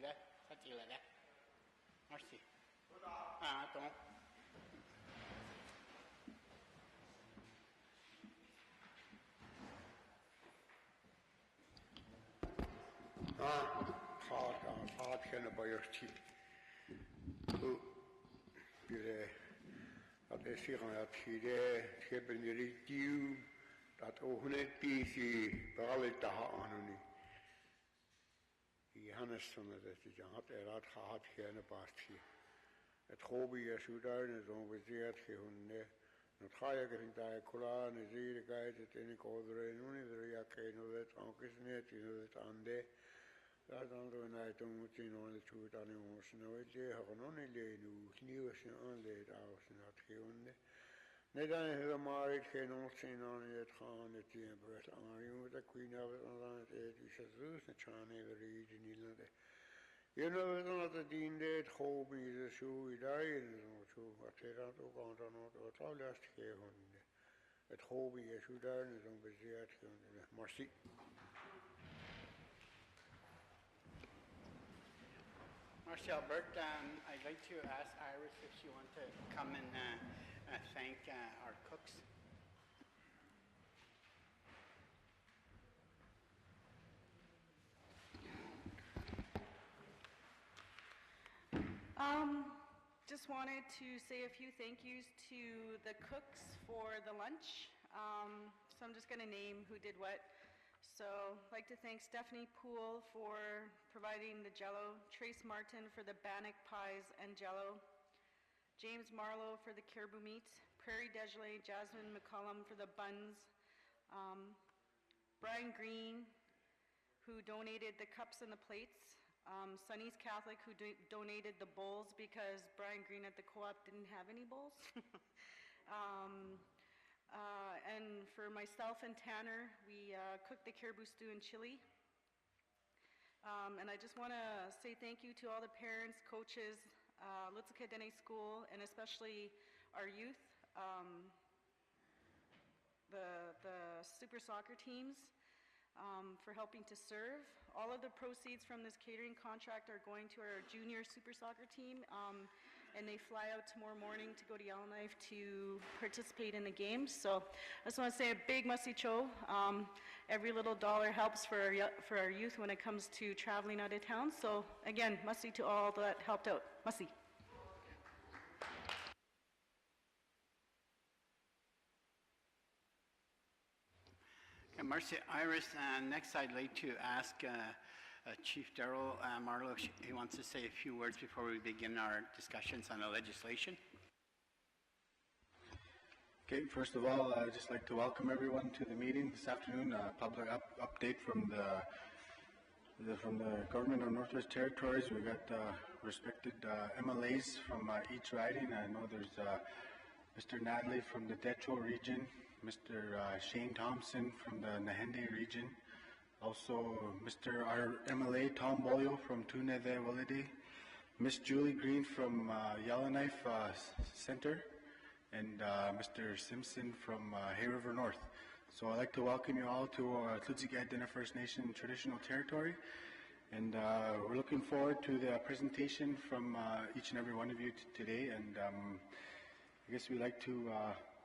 là, ça chỉ là đấy. Merci. À, đúng. Part kender bøjerti. At det siger at det skæben i rigiv, at hun bisi bare der har han i hans sådan at det har ret hat kender basti. Jeg tror vi er sudane som vi ser at hun nu tror jeg at der kolan er det guide den kodre nu det jeg kan nu det ankesnet nu det ande. Daardoor naar de moeten we toe dan ons nooit leren nu nieuwe aanleid aus naar het net dan helemaal geen onzin aan het gaan het in Brits aan je moet dat kun je dan het is het dus het gaan even reden niet je know dat het in dit hoop is zo daar zo wat er dan ook aan dan wat al last geven het hoop is zo daar zo'n bezet merci. Marcel Bert, I'd like to ask Iris if she wants to come and thank our cooks. Just wanted to say a few thank yous to the cooks for the lunch. So I'm just going to name who did what. So I'd like to thank Stephanie Poole for providing the jello, Trace Martin for the bannock pies and jello, James Marlowe for the caribou meat, Prairie Degelay, Jasmine McCollum for the buns, Brian Green, who donated the cups and the plates, Sonny's Catholic, who donated the bowls because Brian Green at the co-op didn't have any bowls. And for myself and Tanner, we cooked the caribou stew and chili. And I just want to say thank you to all the parents, coaches, Łutsel K'e School, and especially our youth, the super soccer teams, for helping to serve. All of the proceeds from this catering contract are going to our junior super soccer team, and they fly out tomorrow morning to go to Yellowknife to participate in the games. So I just want to say a big masi cho. Every little dollar helps for our youth when it comes to traveling out of town. So again, masi to all that helped out. Masi. Okay, merci, Iris. Next, I'd like to ask Chief Daryl Marlowe, he wants to say a few words before we begin our discussions on the legislation. Okay, first of all, I'd just like to welcome everyone to the meeting this afternoon. Public update from the government of Northwest Territories. We've got respected MLAs from each riding. I know there's Mr. Nadley from the Decho region, Mr. Shane Thompson from the Nahende region, also Mr. our MLA Tom Bolio from Tunede Walide, Miss Julie Green from Yellowknife Center, and Mr. Simpson from Hay River North. So I'd like to welcome you all to Łutsel K'e First Nation Traditional Territory, and we're looking forward to the presentation from each and every one of you today. And I guess we like to,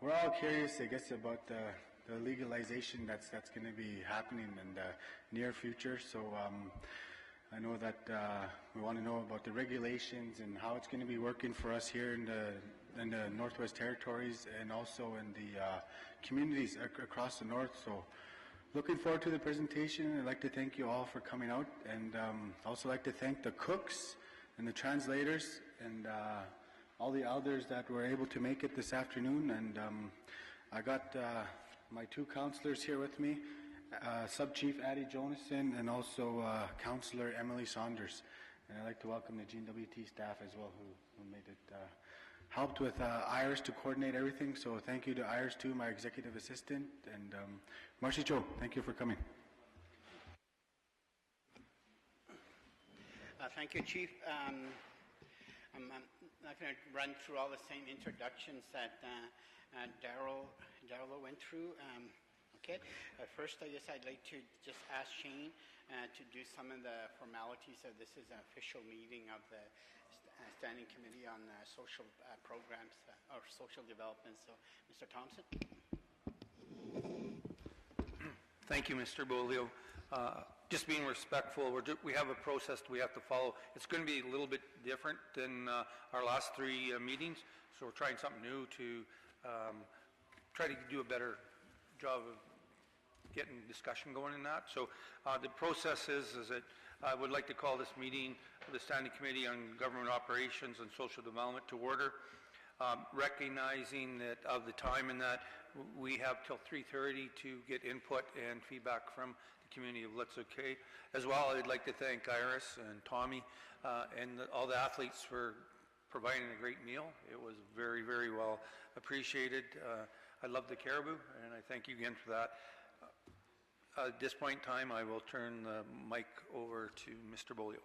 we're all curious, I guess, about the legalization that's going to be happening in the near future. So I know that we want to know about the regulations and how it's going to be working for us here in the Northwest Territories and also in the communities across the north. So looking forward to the presentation. I'd like to thank you all for coming out, and also like to thank the cooks and the translators and all the elders that were able to make it this afternoon. And I got my two counselors here with me, Sub-Chief Addie Jonason and also Counselor Emily Saunders. And I'd like to welcome the GWT staff as well who made it, helped with Iris to coordinate everything. So thank you to Iris too, my executive assistant. And Marcy Cho, thank you for coming. Thank you, Chief. I'm not going to run through all the same introductions that Daryl went through. Okay. First, I guess I'd like to just ask Shane to do some of the formalities of this is an official meeting of the Standing Committee on Social Programs or Social Development. So, Mr. Thompson. Thank you, Mr. Bolio. Just being respectful, we have a process we have to follow. It's going to be a little bit different than our last three meetings, so we're trying something new to try to do a better job of getting discussion going in that. So the process is that I would like to call this meeting of the Standing Committee on Government Operations and Social Development to order, recognizing that of the time in that we have till 3:30 to get input and feedback from the community of Łutsel K'e. As well, I'd like to thank Iris and Tommy and all the athletes for providing a great meal. It was very, very well appreciated. I love the caribou, and I thank you again for that. At this point in time, I will turn the mic over to Mr. Bolio.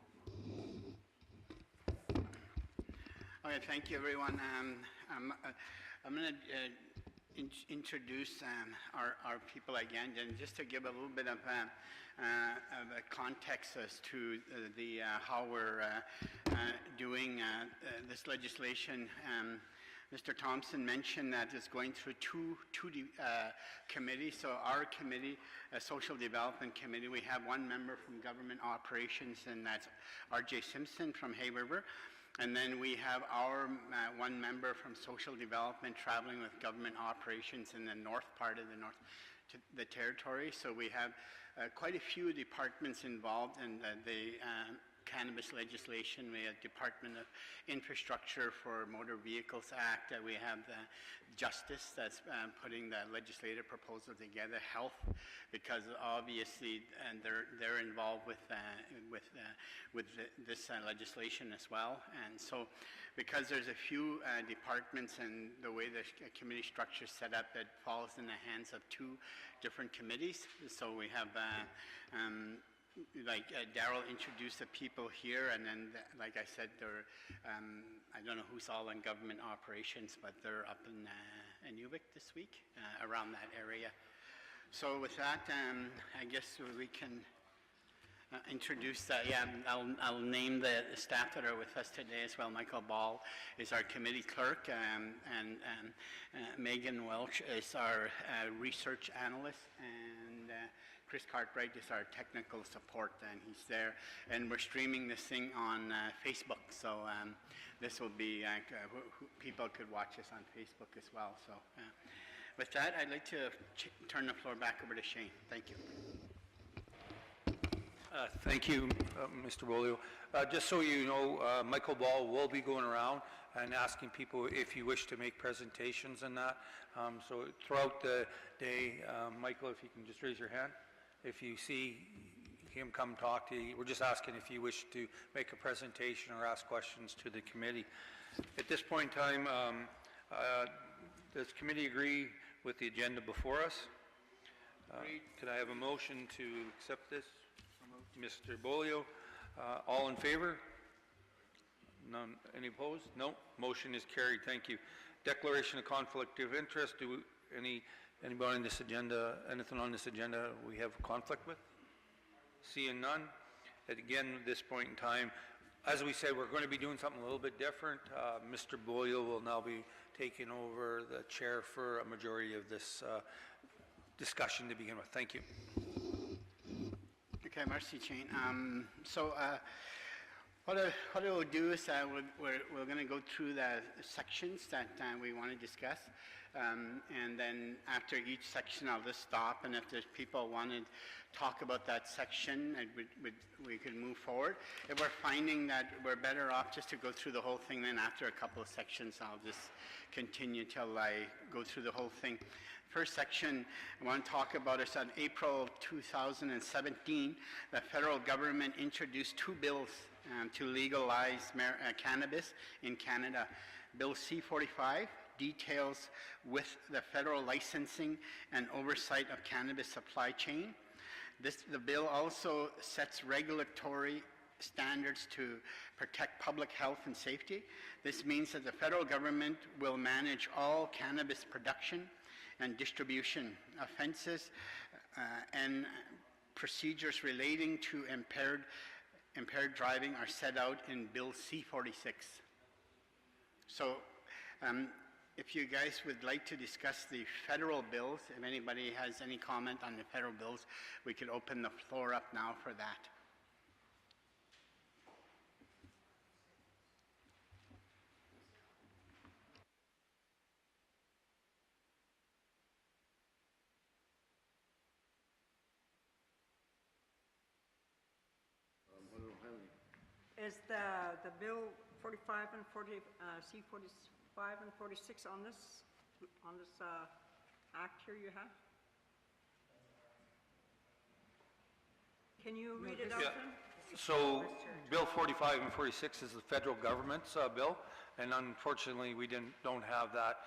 Okay, thank you, everyone. I'm going to introduce our people again, and just to give a little bit of a context as to how we're doing this legislation. Mr. Thompson mentioned that it's going through two committees. So our committee, Social Development Committee, we have one member from Government Operations, and that's R.J. Simpson from Hay River. And then we have our one member from Social Development traveling with Government Operations in the north part of the territory. So we have quite a few departments involved in the cannabis legislation. We have Department of Infrastructure for Motor Vehicles Act. We have the Justice that's putting the legislative proposal together. Health, because obviously they're involved with this legislation as well. And so, because there's a few departments and the way the committee structure is set up, it falls in the hands of two different committees. So we have Daryl introduced the people here, and then, like I said, they're, I don't know who's all in Government Operations, but they're up in Inuvik this week, around that area. So with that, I guess we can introduce that. Yeah, I'll name the staff that are with us today as well. Michael Ball is our committee clerk, and Megan Welch is our research analyst, and Chris Cartwright is our technical support, and he's there. And we're streaming this thing on Facebook, so this will be, people could watch us on Facebook as well. So with that, I'd like to turn the floor back over to Shane. Thank you. Thank you, Mr. Bolio. Just so you know, Michael Ball will be going around and asking people if you wish to make presentations and that. So throughout the day, Michael, if you can just raise your hand. If you see him come talk to you, we're just asking if you wish to make a presentation or ask questions to the committee. At this point in time, does the committee agree with the agenda before us? Could I have a motion to accept this? Mr. Bolio, all in favor? None. Any opposed? No. Motion is carried. Thank you. Declaration of conflict of interest. Anybody on this agenda, anything on this agenda we have conflict with? Seeing none. And again, at this point in time, as we said, we're going to be doing something a little bit different. Mr. Bolio will now be taking over the chair for a majority of this discussion to begin with. Thank you. Okay, merci, Shane. What I will do is we're going to go through the sections that we want to discuss, and then after each section I'll just stop, and if there's people want to talk about that section, we could move forward. If we're finding that we're better off just to go through the whole thing, then after a couple of sections I'll just continue till I go through the whole thing. First section I want to talk about is on April 2017, the federal government introduced two bills to legalize cannabis in Canada. Bill C-45 details with the federal licensing and oversight of cannabis supply chain. The bill also sets regulatory standards to protect public health and safety. This means that the federal government will manage all cannabis production and distribution offenses and procedures relating to impaired driving are set out in Bill C-46. So if you guys would like to discuss the federal bills, if anybody has any comment on the federal bills, we could open the floor up now for that. Is the bill 45 and 40, C-45 and 46 on this act here you have? Can you read it out Yeah. then? So Bill 45 and 46 is the federal government's bill, and unfortunately, we don't have that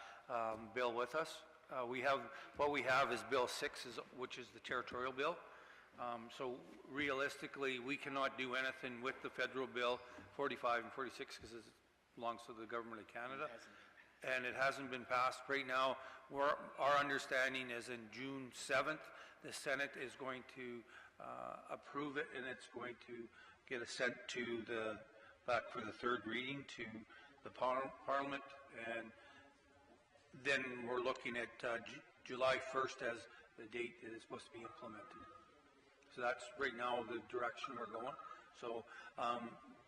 bill with us. What we have is Bill 6, which is the territorial bill. So realistically, we cannot do anything with the federal bill 45 and 46 because it belongs to the government of Canada. And it hasn't been passed. Right now, our understanding is in June 7th, the Senate is going to approve it, and it's going to get it sent to back for the third reading to the Parliament, and then we're looking at July 1st as the date it is supposed to be implemented. So that's right now the direction we're going. So,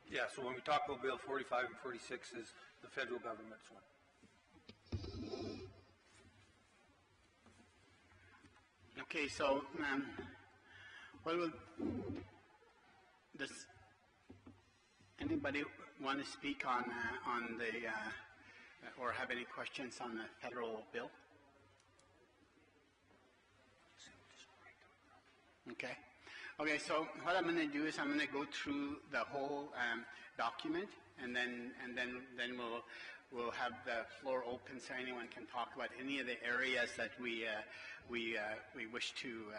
yeah, so when we talk about Bill 45 and 46 is the federal government's one. Okay, so does anybody want to speak on the or have any questions on the federal bill? Okay. Okay, so what I'm going to do is I'm going to go through the whole document, and then we'll have the floor open so anyone can talk about any of the areas that we wish to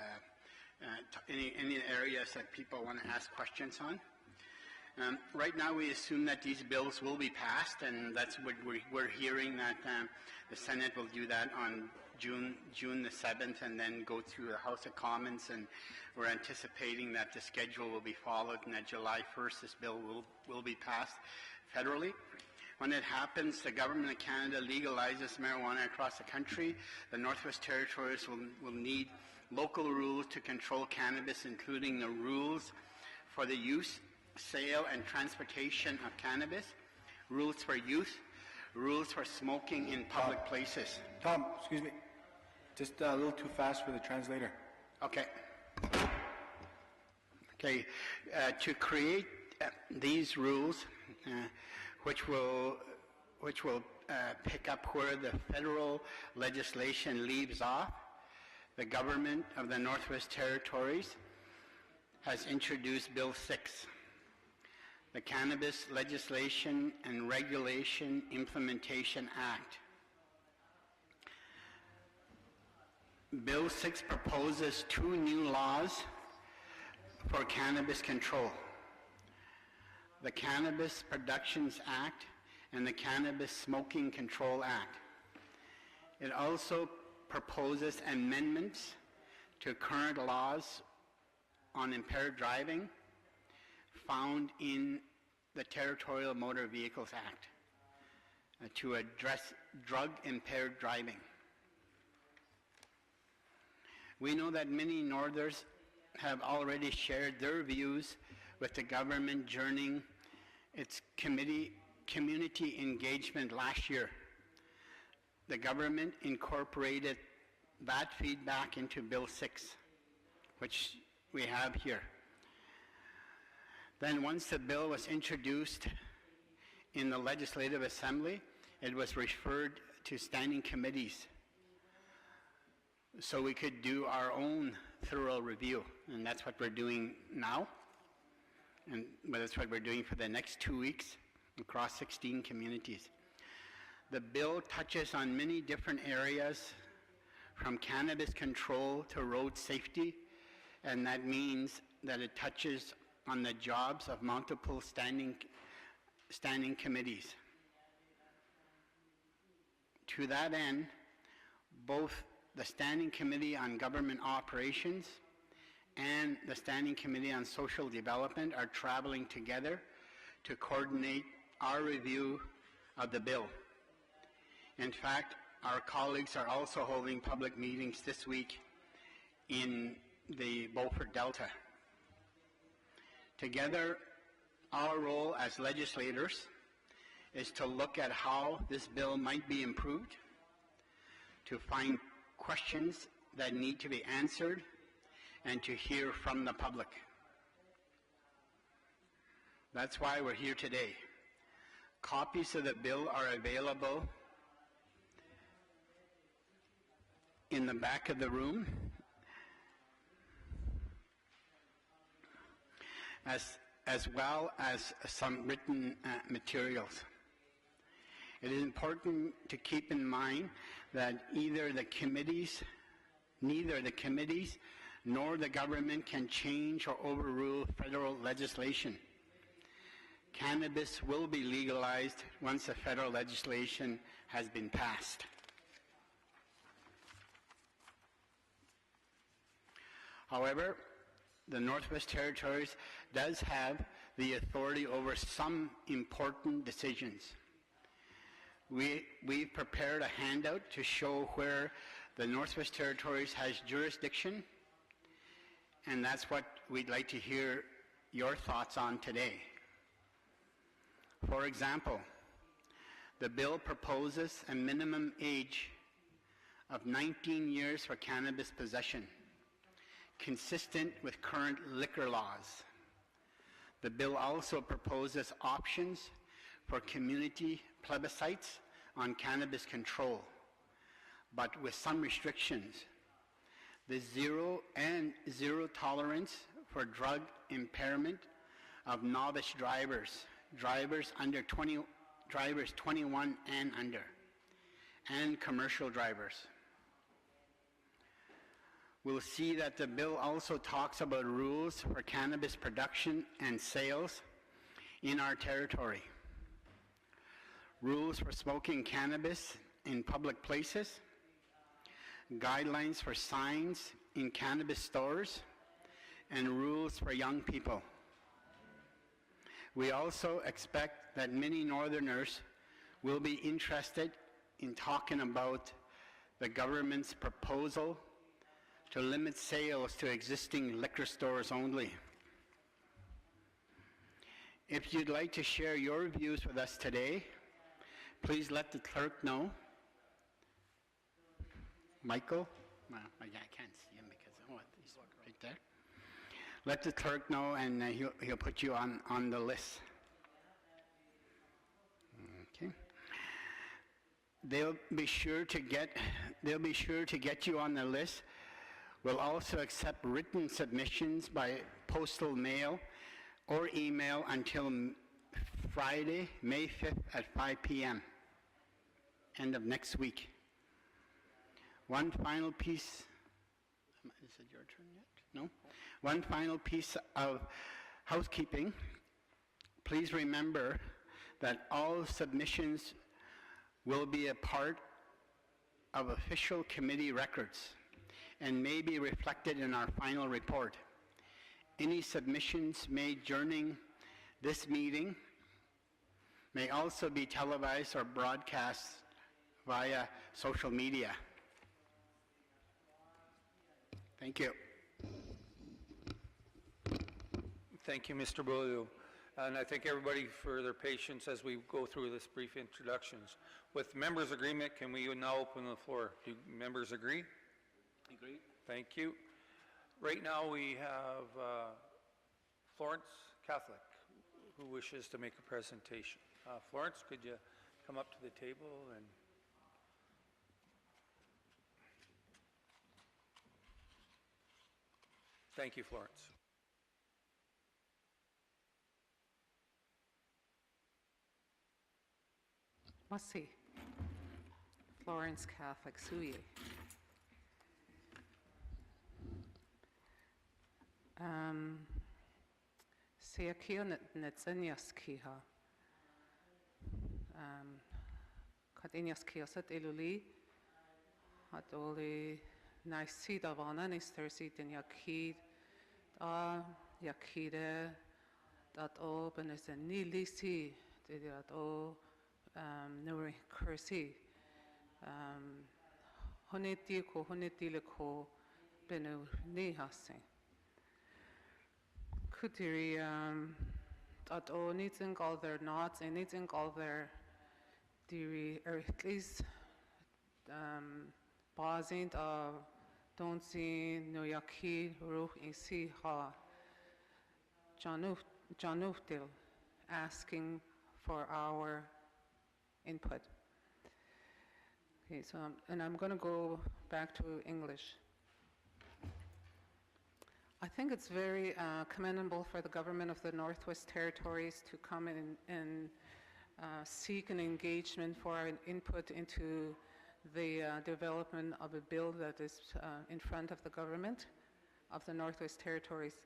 any areas that people want to ask questions on. Right now, we assume that these bills will be passed, and that's what we're hearing, that the Senate will do that on June the 7th, and then go through the House of Commons, and we're anticipating that the schedule will be followed, and that July 1st this bill will be passed federally. When it happens, the Government of Canada legalizes marijuana across the country. The Northwest Territories will need local rules to control cannabis, including the rules for the use, sale, and transportation of cannabis, rules for youth, rules for smoking in public places. Tom, excuse me. Just a little too fast for the translator. Okay. Okay. To create these rules, which will pick up where the federal legislation leaves off, the government of the Northwest Territories has introduced Bill 6, the Cannabis Legislation and Regulation Implementation Act. Bill 6 proposes 2 new laws for cannabis control: the Cannabis Productions Act and the Cannabis Smoking Control Act. It also proposes amendments to current laws on impaired driving found in the Territorial Motor Vehicles Act to address drug-impaired driving. We know that many Northers have already shared their views with the government during its community engagement last year. The government incorporated that feedback into Bill 6, which we have here. Then once the bill was introduced in the Legislative Assembly, it was referred to standing committees so we could do our own thorough review, and that's what we're doing now, and that's what we're doing for the next 2 weeks across 16 communities. The bill touches on many different areas, from cannabis control to road safety, and that means that it touches on the jobs of multiple standing committees. To that end, both the Standing Committee on Government Operations and the Standing Committee on Social Development are traveling together to coordinate our review of the bill. In fact, our colleagues are also holding public meetings this week in the Beaufort Delta. Together, our role as legislators is to look at how this bill might be improved, to find questions that need to be answered, and to hear from the public. That's why we're here today. Copies of the bill are available in the back of the room, as well as some written materials. It is important to keep in mind that neither the committees nor the government can change or overrule federal legislation. Cannabis will be legalized once the federal legislation has been passed. However, the Northwest Territories does have the authority over some important decisions. We've prepared a handout to show where the Northwest Territories has jurisdiction, and that's what we'd like to hear your thoughts on today. For example, the bill proposes a minimum age of 19 years for cannabis possession, consistent with current liquor laws. The bill also proposes options for community plebiscites on cannabis control, but with some restrictions. The zero tolerance for drug impairment of novice drivers, drivers 21 and under, and commercial drivers. We'll see that the bill also talks about rules for cannabis production and sales in our territory. Rules for smoking cannabis in public places, guidelines for signs in cannabis stores, and rules for young people. We also expect that many Northerners will be interested in talking about the government's proposal to limit sales to existing liquor stores only. If you'd like to share your views with us today, please let the clerk know. Michael? Well, I can't see him because he's right there. Let the clerk know, and he'll put you on the list. Okay. They'll be sure to get you on the list. We'll also accept written submissions by postal mail or email until Friday, May 5th at 5 p.m., end of next week. One final piece, is it your turn yet? No? One final piece of housekeeping. Please remember that all submissions will be a part of official committee records and may be reflected in our final report. Any submissions made during this meeting may also be televised or broadcast via social media. Thank you. Thank you, Mr. Beaulieu. And I thank everybody for their patience as we go through this brief introductions. With members' agreement, can we now open the floor? Do members agree? Agreed. Thank you. Right now we have Florence Catholic who wishes to make a presentation. Florence, could you come up to the table and... Thank you, Florence. Masi, Florence Catholic Suye. Se akio netzenias kiha. Kat enias kiosat eluli hat oli naisi da vana nistersi din yakid da yakide dat o benes ni lisi dat o nuri kursi honeti le ko benu ni hasin kutiri dat o niet in all their knots and niet in all their diri at least bazint don't see no yaki ruh in si ha januftil asking for our input. Okay, so and I'm going to go back to English. I think it's very commendable for the government of the Northwest Territories to come in and seek an engagement for an input into the development of a bill that is in front of the government of the Northwest Territories.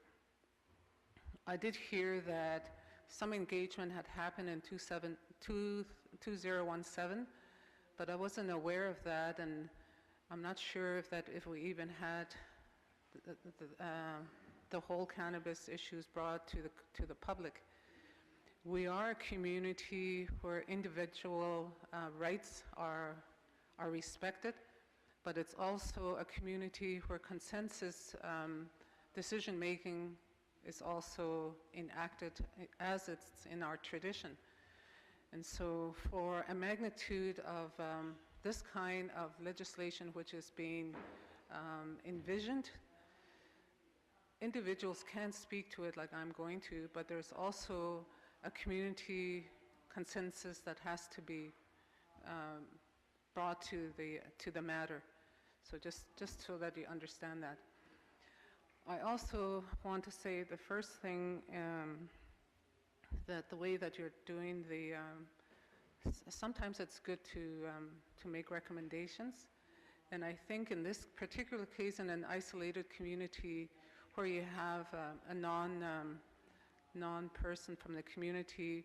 I did hear that some engagement had happened in 2017, but I wasn't aware of that, and I'm not sure if we even had the whole cannabis issues brought to the public. We are a community where individual rights are respected, but it's also a community where consensus decision-making is also enacted as it's in our tradition. And so for a magnitude of this kind of legislation which is being envisioned, individuals can speak to it like I'm going to, but there's also a community consensus that has to be brought to the matter. So just so that you understand that. I also want to say the first thing that the way that you're doing the sometimes it's good to make recommendations, and I think in this particular case in an isolated community where you have a non-person from the community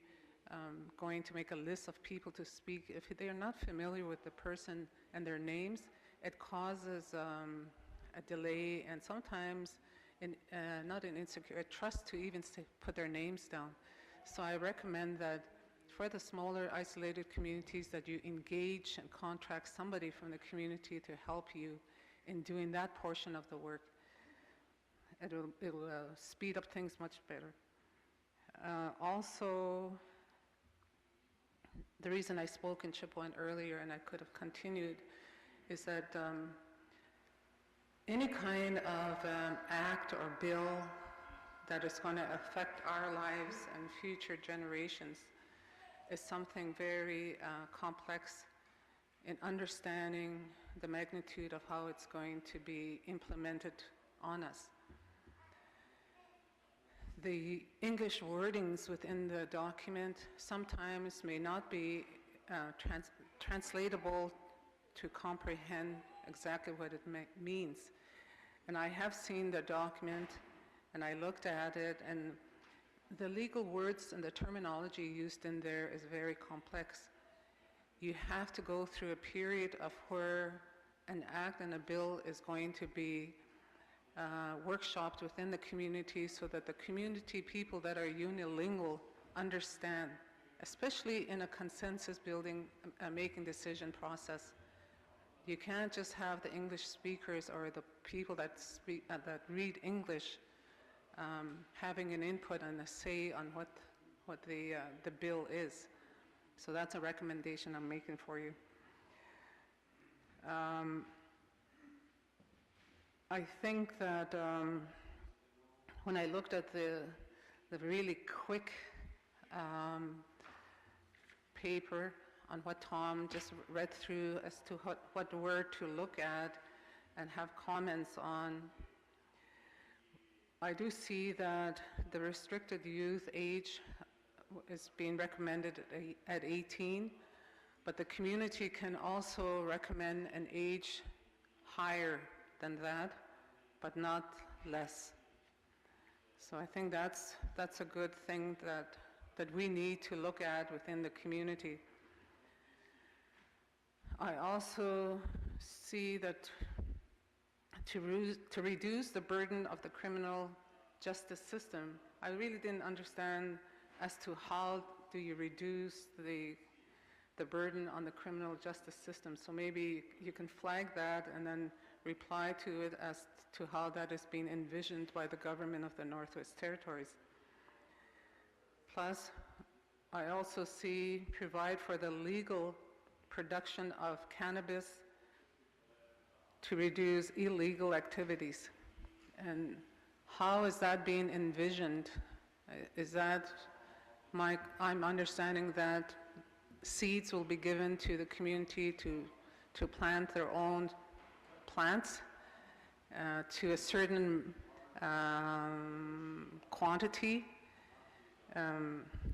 going to make a list of people to speak, if they are not familiar with the person and their names, it causes a delay and sometimes not an insecure trust to even put their names down. So I recommend that for the smaller isolated communities that you engage and contract somebody from the community to help you in doing that portion of the work. It'll speed up things much better. Also, the reason I spoke in Chippewa earlier and I could have continued is that any kind of act or bill that is going to affect our lives and future generations is something very complex in understanding the magnitude of how it's going to be implemented on us. The English wordings within the document sometimes may not be translatable to comprehend exactly what it means. And I have seen the document and I looked at it, and the legal words and the terminology used in there is very complex. You have to go through a period of where an act and a bill is going to be workshopped within the community so that the community people that are unilingual understand, especially in a consensus building making decision process. You can't just have the English speakers or the people that speak that read English having an input and a say on what the bill is. So that's a recommendation I'm making for you. I think that when I looked at the really quick paper on what Tom just read through as to what word to look at and have comments on, I do see that the restricted youth age is being recommended at 18, but the community can also recommend an age higher than that, but not less. So I think that's a good thing that we need to look at within the community. I also see that to reduce the burden of the criminal justice system. I really didn't understand as to how do you reduce the burden on the criminal justice system. So maybe you can flag that and then reply to it as to how that is being envisioned by the government of the Northwest Territories. Plus, I also see provide for the legal production of cannabis to reduce illegal activities. And how is that being envisioned? Is that I'm understanding that seeds will be given to the community to plant their own plants to a certain quantity.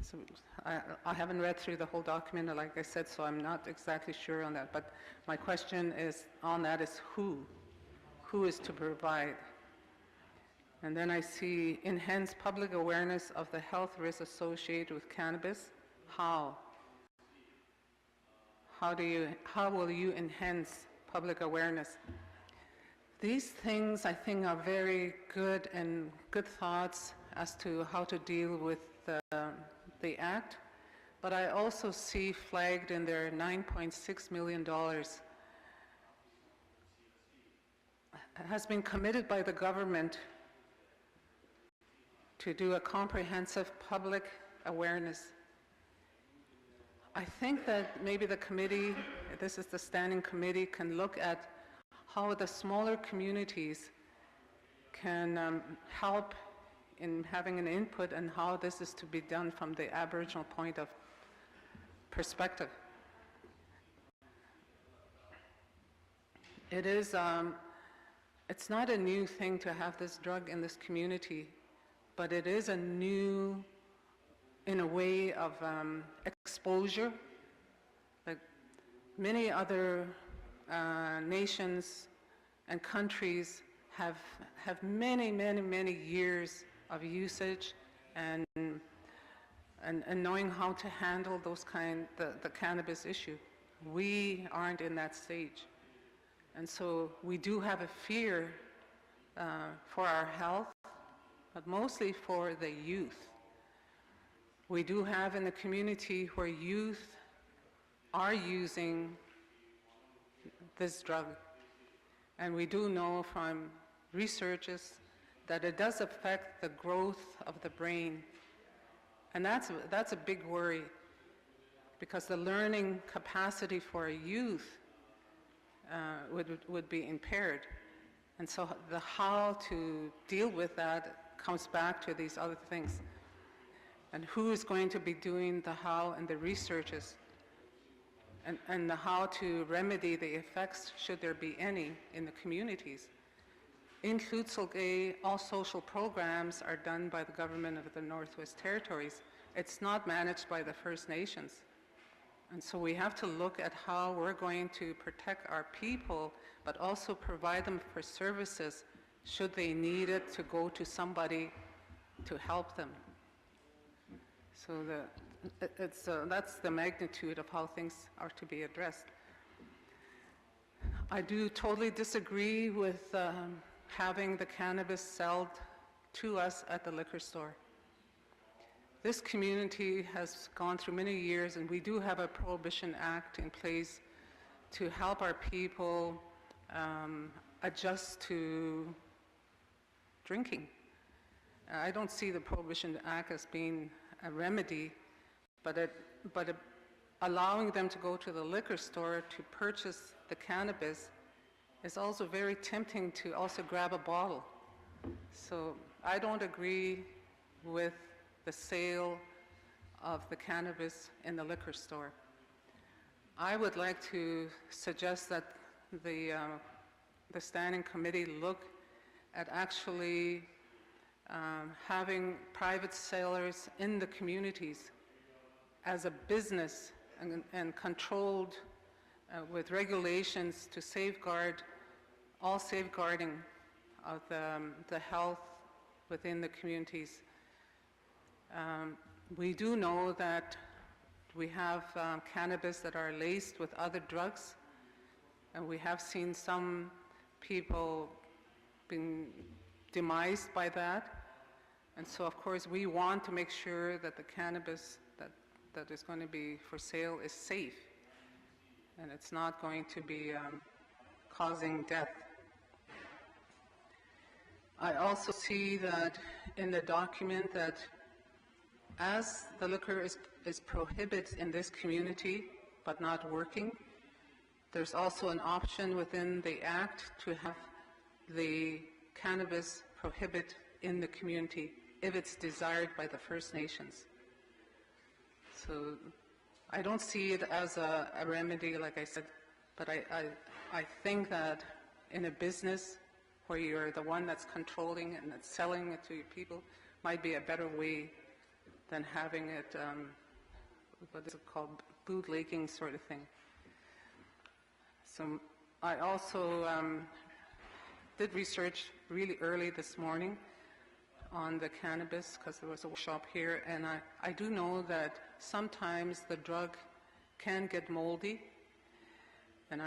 So I haven't read through the whole document, like I said, so I'm not exactly sure on that. But my question is on that is who? Who is to provide? And then I see enhance public awareness of the health risks associated with cannabis. How? How will you enhance public awareness? These things I think are very good and good thoughts as to how to deal with the act, but I also see flagged in there $9.6 million has been committed by the government to do a comprehensive public awareness. I think that maybe the committee, this is the standing committee, can look at how the smaller communities can help in having an input and how this is to be done from the Aboriginal point of perspective. It is, it's not a new thing to have this drug in this community, but it is a new, in a way of exposure. Like many other nations and countries have many, many, many years of usage and knowing how to handle those the cannabis issue. We aren't in that stage. And so we do have a fear for our health, but mostly for the youth. We do have in the community where youth are using this drug. And we do know from researches that it does affect the growth of the brain. And that's a big worry, because the learning capacity for a youth would be impaired. And so the how to deal with that comes back to these other things. And who is going to be doing the how and the researches, and the how to remedy the effects, should there be any, in the communities. In Łutsel K'e, all social programs are done by the government of the Northwest Territories. It's not managed by the First Nations. And so we have to look at how we're going to protect our people, but also provide them for services should they need it to go to somebody to help them. So that's the magnitude of how things are to be addressed. I do totally disagree with having the cannabis sold to us at the liquor store. This community has gone through many years, and we do have a Prohibition Act in place to help our people adjust to drinking. I don't see the Prohibition Act as being a remedy, but allowing them to go to the liquor store to purchase the cannabis is also very tempting to also grab a bottle. So I don't agree with the sale of the cannabis in the liquor store. I would like to suggest that the standing committee look at actually having private sellers in the communities as a business and controlled with regulations to safeguard all safeguarding of the health within the communities. We do know that we have cannabis that are laced with other drugs, and we have seen some people been demised by that. And so, of course, we want to make sure that the cannabis that is going to be for sale is safe, and it's not going to be causing death. I also see that in the document that as the liquor is prohibited in this community but not working, there's also an option within the Act to have the cannabis prohibit in the community if it's desired by the First Nations. So I don't see it as a remedy, like I said, but I think that in a business where you're the one that's controlling and that's selling it to your people might be a better way than having it, what is it called, bootlegging sort of thing. So I also did research really early this morning on the cannabis because there was a workshop here, and I do know that sometimes the drug can get moldy, and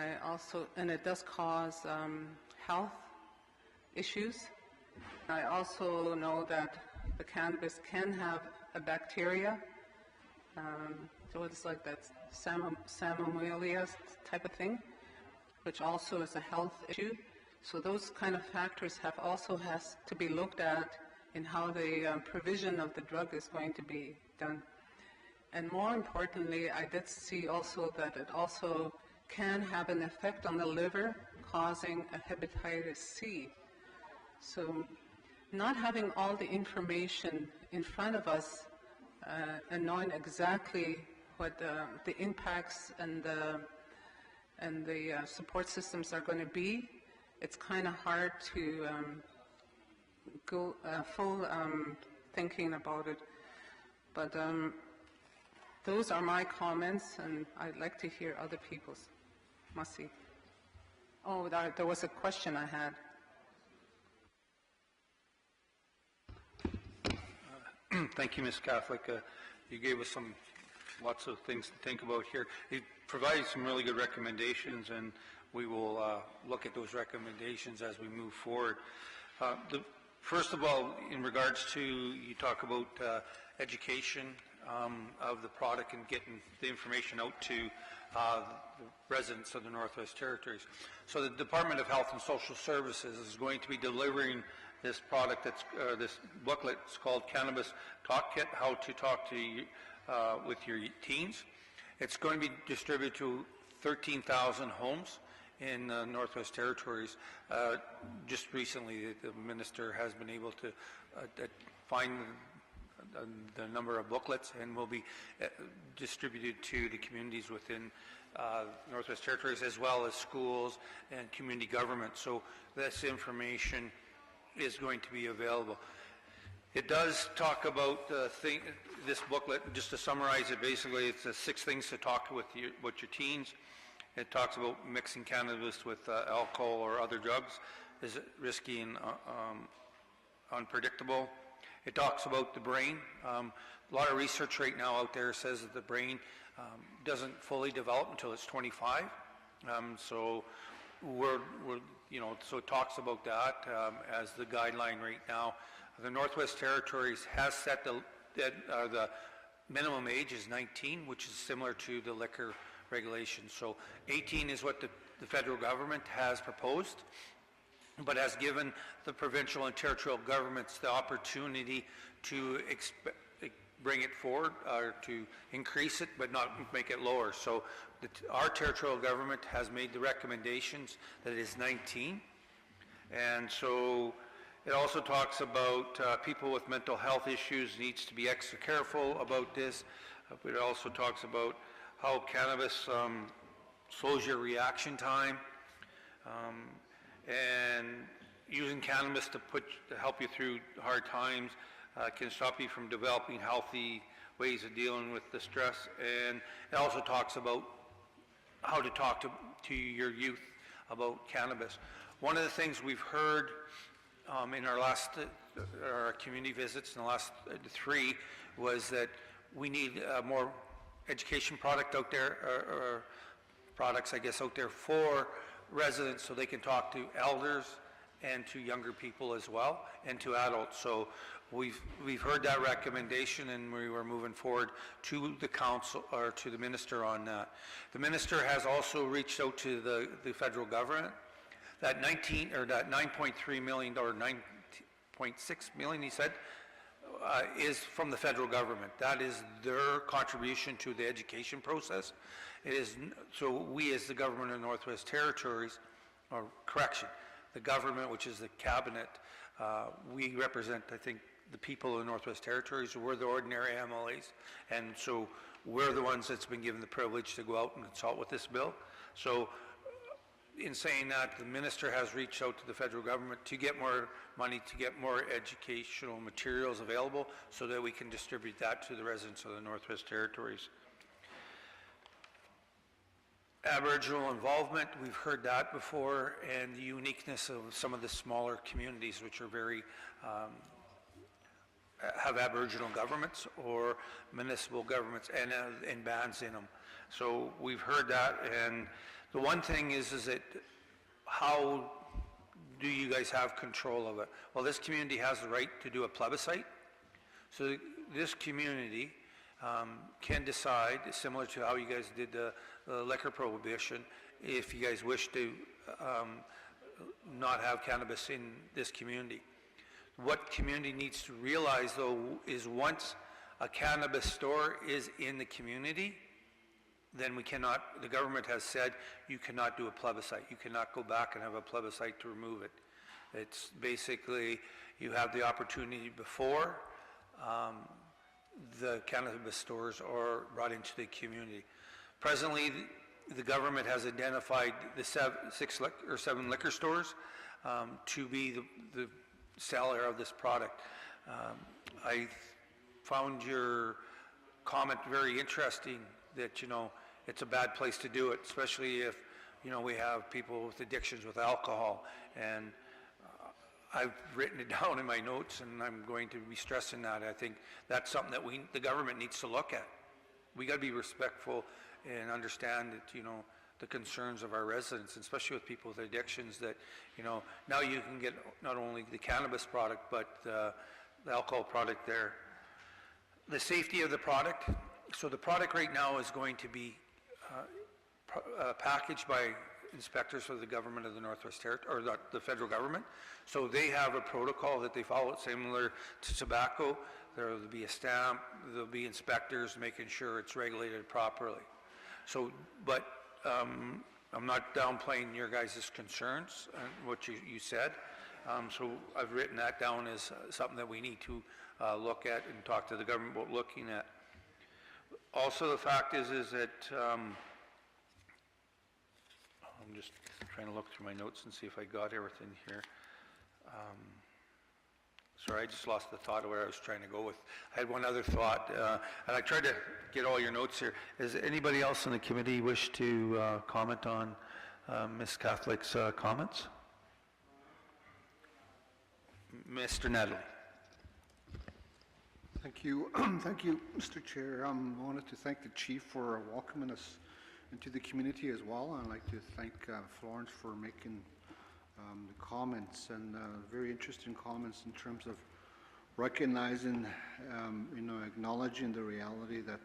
it does cause health issues. I also know that the cannabis can have a bacteria, so it's like that salmonella type of thing, which also is a health issue. So those kind of factors has to be looked at in how the provision of the drug is going to be done. And more importantly, I did see also that it also can have an effect on the liver, causing a hepatitis C. So not having all the information in front of us and knowing exactly what the impacts and the support systems are going to be, it's kind of hard to go full thinking about it. But those are my comments, and I'd like to hear other people's. Masi. Oh, there was a question I had. Thank you, Ms. Catholic. You gave us lots of things to think about here. You provided some really good recommendations, and we will look at those recommendations as we move forward. First of all, in regards to, you talk about education of the product and getting the information out to the residents of the Northwest Territories. So the Department of Health and Social Services is going to be delivering this product, this booklet. It's called Cannabis Talk Kit, How to Talk to with Your Teens. It's going to be distributed to 13,000 homes in Northwest Territories. Just recently, the minister has been able to find the number of booklets, and will be distributed to the communities within Northwest Territories, as well as schools and community government. So this information is going to be available. It does talk about this booklet. Just to summarize it, basically it's 6 things to talk with your teens. It talks about mixing cannabis with alcohol or other drugs. Is it risky and unpredictable? It talks about the brain. A lot of research right now out there says that the brain doesn't fully develop until it's 25. So so it talks about that as the guideline right now. The Northwest Territories has set the minimum age is 19, which is similar to the liquor regulations. So 18 is what the federal government has proposed, but has given the provincial and territorial governments the opportunity to bring it forward or to increase it, but not make it lower. So our territorial government has made the recommendations that it is 19. And so it also talks about people with mental health issues needs to be extra careful about this. It also talks about how cannabis slows your reaction time, and using cannabis to help you through hard times can stop you from developing healthy ways of dealing with the stress. And it also talks about how to talk to your youth about cannabis. One of the things we've heard in our community visits in the last 3 was that we need more education product out there, or products, I guess, out there for residents so they can talk to elders and to younger people as well, and to adults. So we've heard that recommendation, and we were moving forward to the council, or to the minister on that. The minister has also reached out to the federal government. That 9.3 million, or 9.6 million, he said, is from the federal government. That is their contribution to the education process. It is, so we as the government of Northwest Territories, or correction, the government, which is the cabinet, we represent, I think, the people of the Northwest Territories. We're the ordinary MLAs, and so we're the ones that's been given the privilege to go out and consult with this bill. So in saying that, the minister has reached out to the federal government to get more money, to get more educational materials available, so that we can distribute that to the residents of the Northwest Territories. Aboriginal involvement, we've heard that before, and the uniqueness of some of the smaller communities which are very, have Aboriginal governments or municipal governments and bands in them. So we've heard that, and the one thing is that how do you guys have control of it? Well, this community has the right to do a plebiscite. So this community can decide, similar to how you guys did the liquor prohibition, if you guys wish to not have cannabis in this community. What community needs to realize, though, is once a cannabis store is in the community, then we cannot, the government has said, you cannot do a plebiscite. You cannot go back and have a plebiscite to remove it. It's basically, you have the opportunity before the cannabis stores are brought into the community. Presently, the government has identified the 7 liquor stores to be the seller of this product. I found your comment very interesting that, you know, it's a bad place to do it, especially if, you know, we have people with addictions with alcohol. And I've written it down in my notes, and I'm going to be stressing that. I think that's something that the government needs to look at. We got to be respectful and understand that, you know, the concerns of our residents, especially with people with addictions, that, you know, now you can get not only the cannabis product, but the alcohol product there. The safety of the product. So the product right now is going to be packaged by inspectors for the government of the Northwest Territory, or the federal government. So they have a protocol that they follow, similar to tobacco. There will be a stamp, there'll be inspectors making sure it's regulated properly. So, but I'm not downplaying your guys' concerns and what you said. So I've written that down as something that we need to look at and talk to the government about looking at. Also, the fact is that I'm just trying to look through my notes and see if I got everything here. Sorry, I just lost the thought of where I was trying to go with. I had one other thought, and I tried to get all your notes here. Does anybody else in the committee wish to comment on Ms. Catholic's comments? Mr. Natalie. Thank you. Thank you, Mr. Chair. I wanted to thank the Chief for welcoming us into the community as well. I'd like to thank Florence for making the comments, and very interesting comments in terms of recognizing, you know, acknowledging the reality that,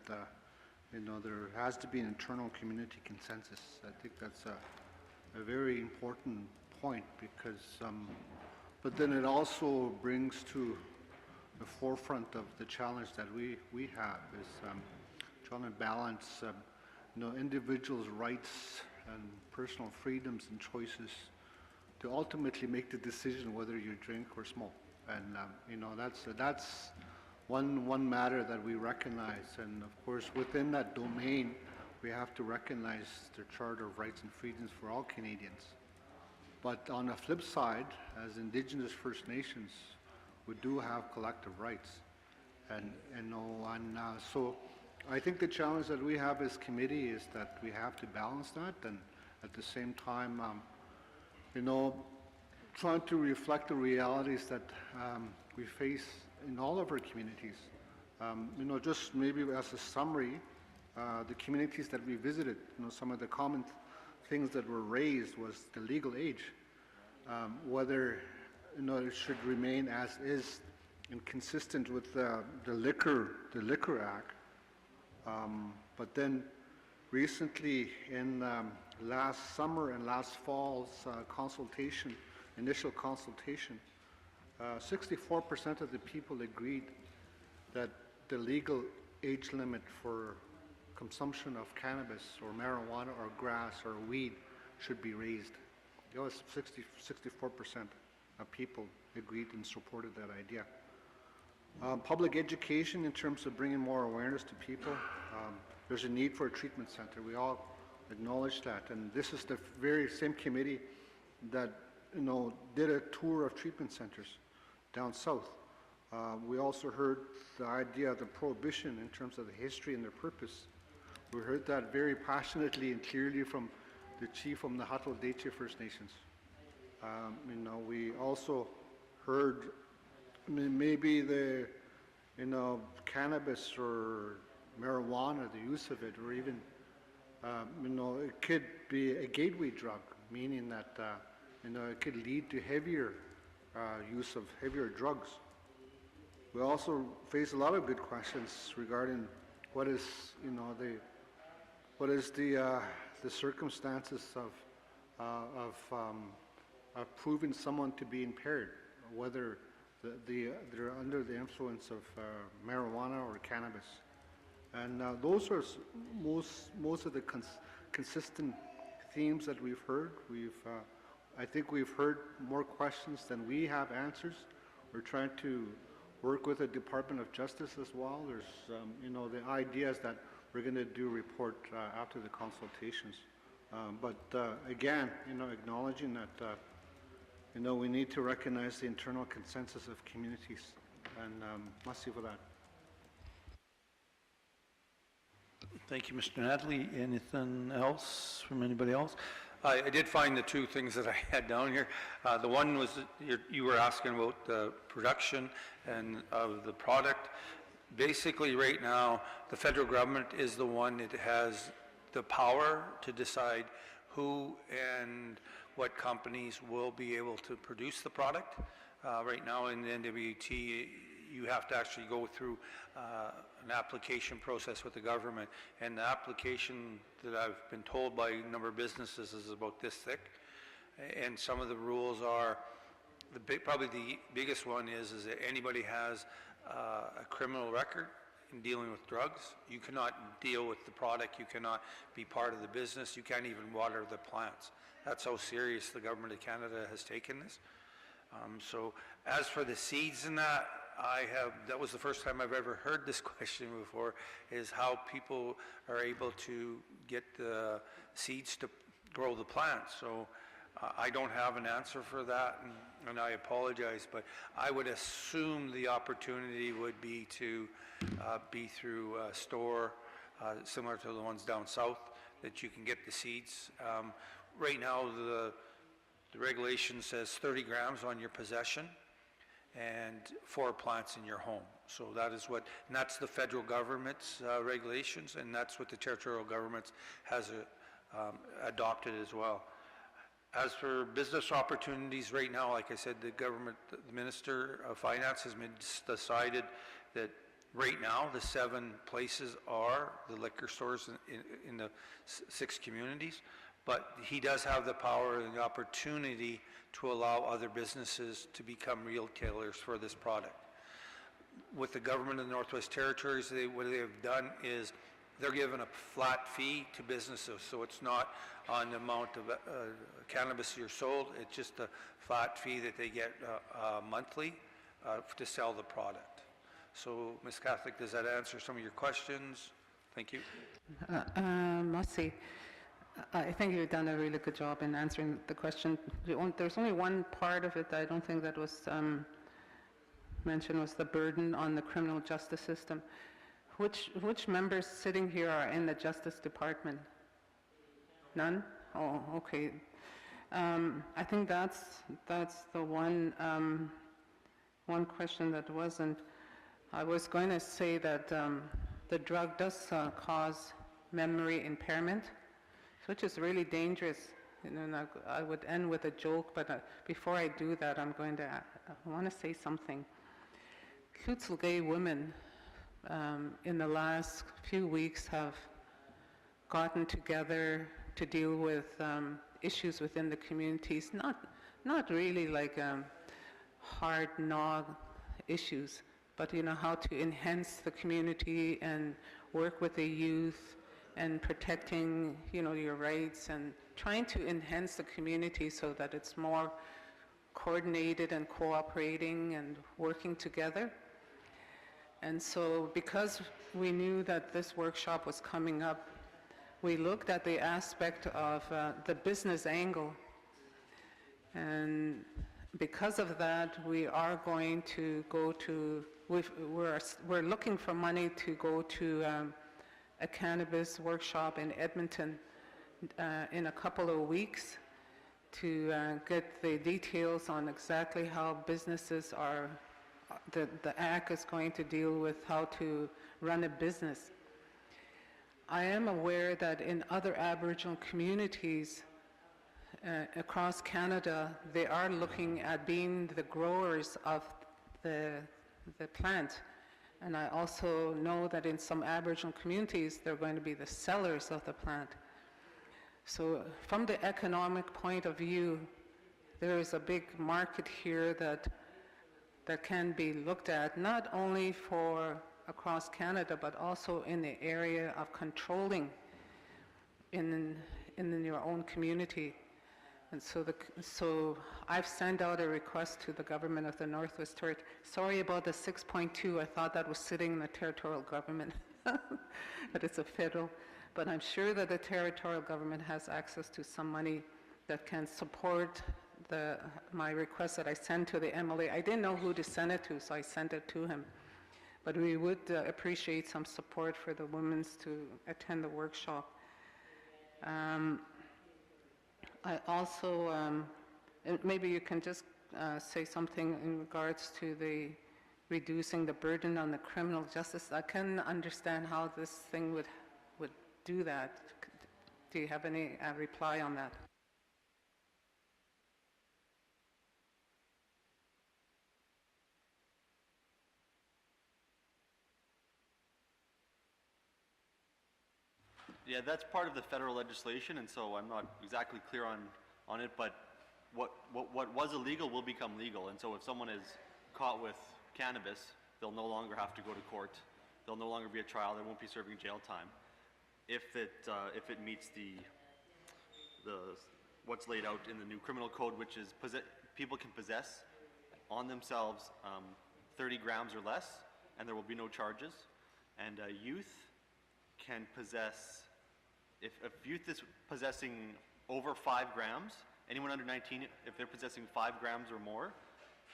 you know, there has to be an internal community consensus. I think that's a very important point, because, but then it also brings to the forefront of the challenge that we have is trying to balance, you know, individuals' rights and personal freedoms and choices to ultimately make the decision whether you drink or smoke. And you know, that's one matter that we recognize. And of course, within that domain, we have to recognize the Charter of Rights and Freedoms for all Canadians. But on the flip side, as Indigenous First Nations, we do have collective rights. And you know, so I think the challenge that we have as committee is that we have to balance that, and at the same time, you know, trying to reflect the realities that we face in all of our communities. You know, just maybe as a summary, the communities that we visited, you know, some of the common things that were raised was the legal age. whether, it should remain as is and consistent with the Liquor Act. But then recently in last summer and last fall's initial consultation, 64% of the people agreed that the legal age limit for consumption of cannabis or marijuana or grass or weed should be raised. It was 64% of people agreed and supported that idea. Public education in terms of bringing more awareness to people. There's a need for a treatment center. We all acknowledge that. And this is the very same committee that, did a tour of treatment centers down south. We also heard the idea of the Prohibition in terms of the history and their purpose. We heard that very passionately and clearly from the chief from the Untitled First Nations. We also heard maybe the, cannabis or marijuana, the use of it, or even, it could be a gateway drug, meaning that, it could lead to heavier use of heavier drugs. We also face a lot of good questions regarding what is, the circumstances of proving someone to be impaired, whether they're under the influence of marijuana or cannabis. And those are most of the consistent themes that we've heard. I think we've heard more questions than we have answers. We're trying to work with the Department of Justice as well. There's, the idea is that we're going to do a report after the consultations. But again, acknowledging that, we need to recognize the internal consensus of communities. And merci for that. Thank you, Mr. Nadley. Anything else from anybody else? I did find the two things that I had down here. The one was you were asking about the production and of the product. Basically, right now, the federal government is the one that has the power to decide who and what companies will be able to produce the product. Right now in the NWT, you have to actually go through an application process with the government, and the application that I've been told by a number of businesses is about this thick. And some of the rules are, probably the biggest one is that anybody has a criminal record in dealing with drugs. You cannot deal with the product, you cannot be part of the business, you can't even water the plants. That's how serious the government of Canada has taken this. So as for the seeds and that, that was the first time I've ever heard this question before, is how people are able to get the seeds to grow the plants. So I don't have an answer for that, and I apologize, but I would assume the opportunity would be to be through a store similar to the ones down south, that you can get the seeds. Right now, the regulation says 30 grams on your possession and 4 plants in your home. So that is and that's the federal government's regulations, and that's what the territorial governments has adopted as well. As for business opportunities right now, like I said, the Minister of Finance has decided that right now the 7 places are the liquor stores in the 6 communities, but he does have the power and the opportunity to allow other businesses to become retailers for this product. With the government of the Northwest Territories, what they have done is they're given a flat fee to businesses, so it's not on the amount of cannabis you're sold, it's just a flat fee that they get monthly to sell the product. So, Ms. Catholic, does that answer some of your questions? Thank you. Merci. I think you've done a really good job in answering the question. There's only one part of it that I don't think that was mentioned, was the burden on the criminal justice system. Which members sitting here are in the Justice Department? None? Oh, okay. I think that's the one question that wasn't. I was going to say that the drug does cause memory impairment, which is really dangerous. You know, and I would end with a joke, but before I do that, I want to say something. Łutsel K'e women in the last few weeks have gotten together to deal with issues within the communities, not really like hard gnaw issues, but you know, how to enhance the community and work with the youth and protecting, you know, your rights and trying to enhance the community so that it's more coordinated and cooperating and working together. And so because we knew that this workshop was coming up, we looked at the aspect of the business angle. And because of that, we are going to go to, we're looking for money to go to a cannabis workshop in Edmonton in a couple of weeks to get the details on exactly how businesses are, the Act is going to deal with how to run a business. I am aware that in other Aboriginal communities across Canada, they are looking at being the growers of the plant. And I also know that in some Aboriginal communities, they're going to be the sellers of the plant. So from the economic point of view, there is a big market here that can be looked at, not only for across Canada, but also in the area of controlling in your own community. And so I've sent out a request to the government of the Northwest Territory. Sorry about the 6.2, I thought that was sitting in the territorial government, but it's a federal. But I'm sure that the territorial government has access to some money that can support my request that I sent to the MLA. I didn't know who to send it to, so I sent it to him. But we would appreciate some support for the women to attend the workshop. I also, maybe you can just say something in regards to the reducing the burden on the criminal justice. I can understand how this thing would do that. Do you have any reply on that? Yeah, that's part of the federal legislation, and so I'm not exactly clear on it, but what was illegal will become legal, and so if someone is caught with cannabis, they'll no longer have to go to court, there'll no longer be a trial, they won't be serving jail time. If it meets the what's laid out in the new criminal code, which is people can possess on themselves 30 grams or less, and there will be no charges, and youth can possess, if youth is possessing over 5 grams, anyone under 19, if they're possessing 5 grams or more,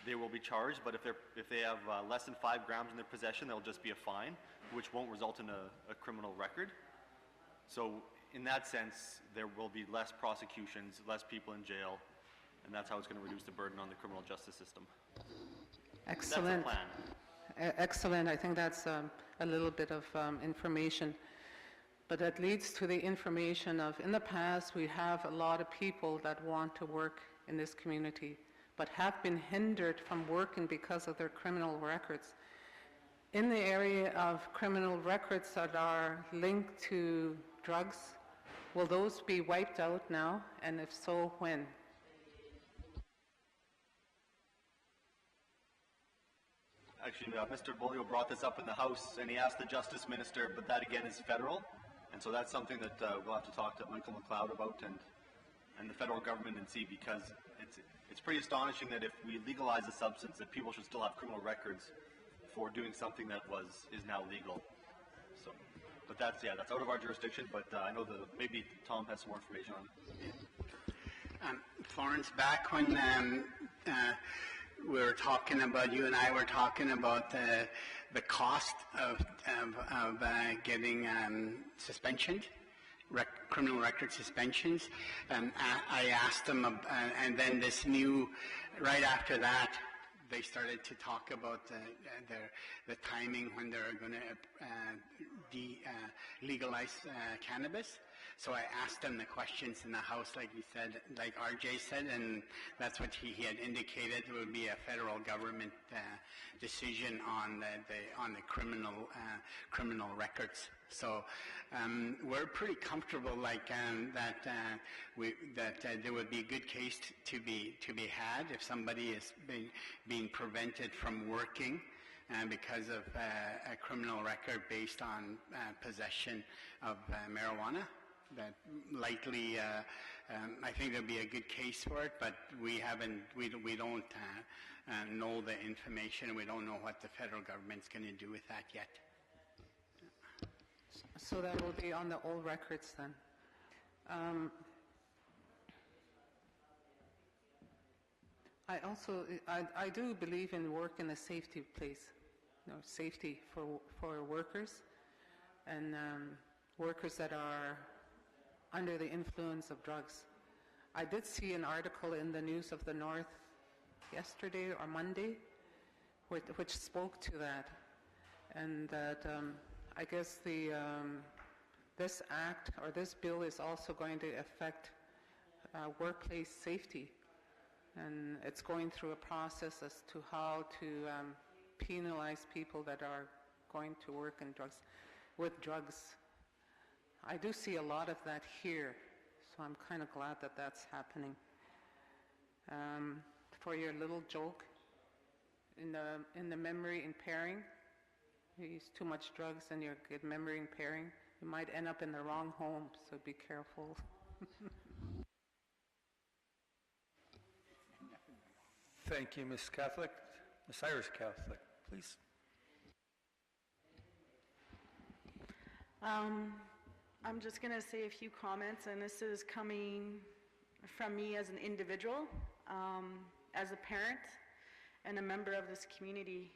they will be charged, but if they have less than 5 grams in their possession, there'll just be a fine, which won't result in a criminal record. So in that sense, there will be less prosecutions, less people in jail, and that's how it's going to reduce the burden on the criminal justice system. Excellent. That's the plan. Excellent. I think that's a little bit of information. But that leads to the information of, in the past, we have a lot of people that want to work in this community, but have been hindered from working because of their criminal records. In the area of criminal records that are linked to drugs, will those be wiped out now? And if so, when? Actually, Mr. Bolio brought this up in the House, and he asked the Justice Minister, but that again is federal, and so that's something that we'll have to talk to Michael McLeod about and the federal government and see, because it's pretty astonishing that if we legalize a substance, that people should still have criminal records for doing something that is now legal. So, but that's out of our jurisdiction. But I know maybe Tom has some more information on it. Florence, back when we were talking about, you and I were talking about the cost of getting suspensions, criminal record suspensions, and I asked them, and then this new, right after that, they started to talk about the timing when they're going to legalize cannabis. So I asked him the questions in the House, like he said, like RJ said, and that's what he had indicated. It would be a federal government decision on the criminal records. So we're pretty comfortable, like that there would be a good case to be had if somebody is being prevented from working because of a criminal record based on possession of marijuana. That likely, I think there'll be a good case for it, but we don't know the information. We don't know what the federal government's going to do with that yet. So that will be on the old records then. I do believe in work in a safety place, safety for workers and workers that are under the influence of drugs. I did see an article in the News of the North yesterday or Monday which spoke to that, and that I guess this act or this bill is also going to affect workplace safety, and it's going through a process as to how to penalize people that are going to work with drugs. I do see a lot of that here, so I'm kind of glad that that's happening. For your little joke, in the memory impairing, you use too much drugs and you get memory impairing, you might end up in the wrong home, so be careful. Thank you, Ms. Catholic. Ms. Irish Catholic, please. I'm just going to say a few comments, and this is coming from me as an individual, as a parent, and a member of this community.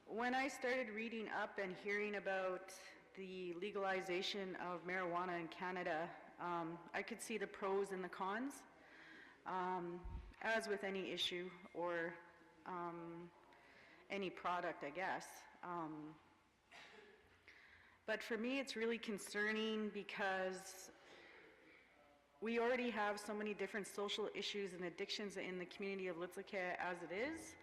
When I started reading up and hearing about the legalization of marijuana in Canada, I could see the pros and the cons, as with any issue or any product, I guess. But for me, it's really concerning because we already have so many different social issues and addictions in the community of Łutsel K'e as it is.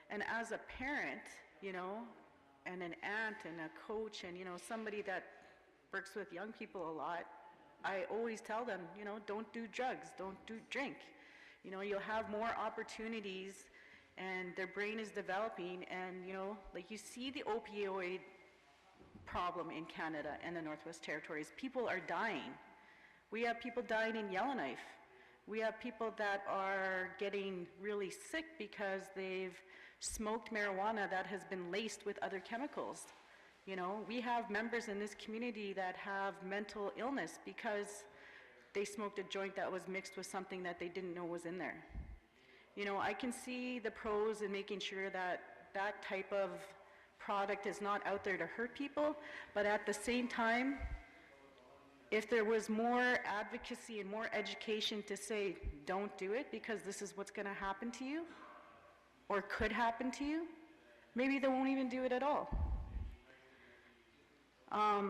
And as a parent, and an aunt and a coach and, somebody that works with young people a lot, I always tell them, don't do drugs, don't drink. You'll have more opportunities and their brain is developing, and, like you see the opioid problem in Canada and the Northwest Territories. People are dying. We have people dying in Yellowknife. We have people that are getting really sick because they've smoked marijuana that has been laced with other chemicals. We have members in this community that have mental illness because they smoked a joint that was mixed with something that they didn't know was in there. I can see the pros in making sure that that type of product is not out there to hurt people, but at the same time, if there was more advocacy and more education to say, don't do it because this is what's going to happen to you, or could happen to you, maybe they won't even do it at all. I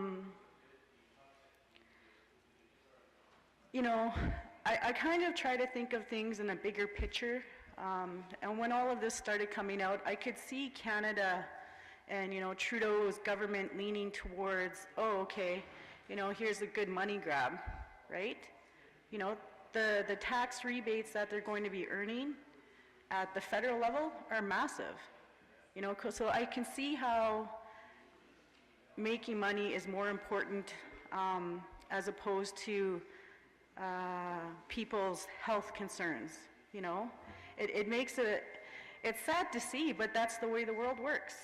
kind of try to think of things in a bigger picture, and when all of this started coming out, I could see Canada and, Trudeau's government leaning towards, here's a good money grab, right? The tax rebates that they're going to be earning at the federal level are massive. So I can see how making money is more important as opposed to people's health concerns, It makes it's sad to see, but that's the way the world works.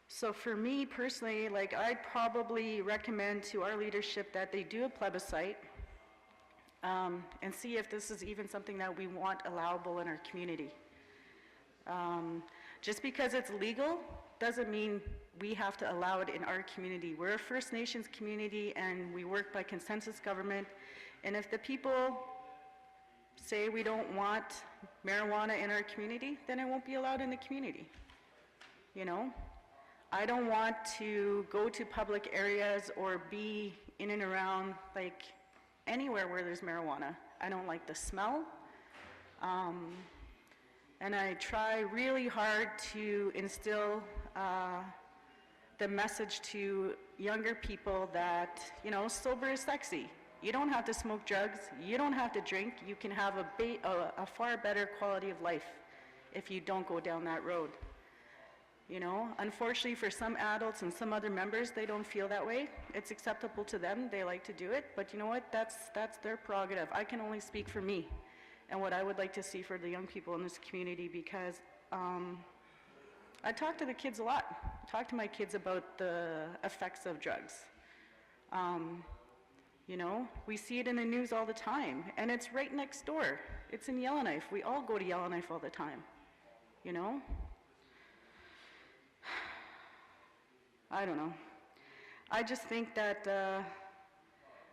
So for me personally, I'd probably recommend to our leadership that they do a plebiscite and see if this is even something that we want allowable in our community. Just because it's legal doesn't mean we have to allow it in our community. We're a First Nations community and we work by consensus government, and if the people say we don't want marijuana in our community, then it won't be allowed in the community. you know? I don't want to go to public areas or be in and around, like, anywhere where there's marijuana. I don't like the smell. And I try really hard to instill the message to younger people that, you know, sober is sexy. You don't have to smoke drugs. You don't have to drink. You can have a far better quality of life if you don't go down that road. You know, unfortunately for some adults and some other members, they don't feel that way. It's acceptable to them. They like to do it. But you know what? That's their prerogative. I can only speak for me and what I would like to see for the young people in this community, because I talk to the kids a lot. I talk to my kids about the effects of drugs. You know, we see it in the news all the time, and it's right next door. It's in Yellowknife. We all go to Yellowknife all the time, you know? I don't know. I just think that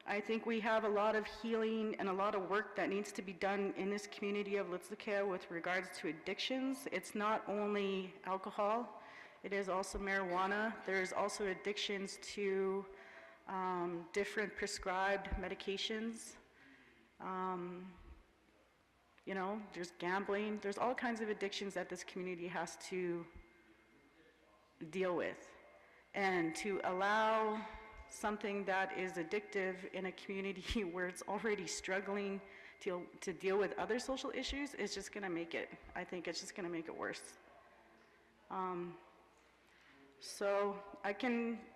I think we have a lot of healing and a lot of work that needs to be done in this community of Łutsel K'e with regards to addictions. It's not only alcohol, it is also marijuana. There's also addictions to different prescribed medications. You know, there's gambling. There's all kinds of addictions that this community has to deal with. And to allow something that is addictive in a community where it's already struggling to deal with other social issues is just gonna make it, I think it's just gonna make it worse. So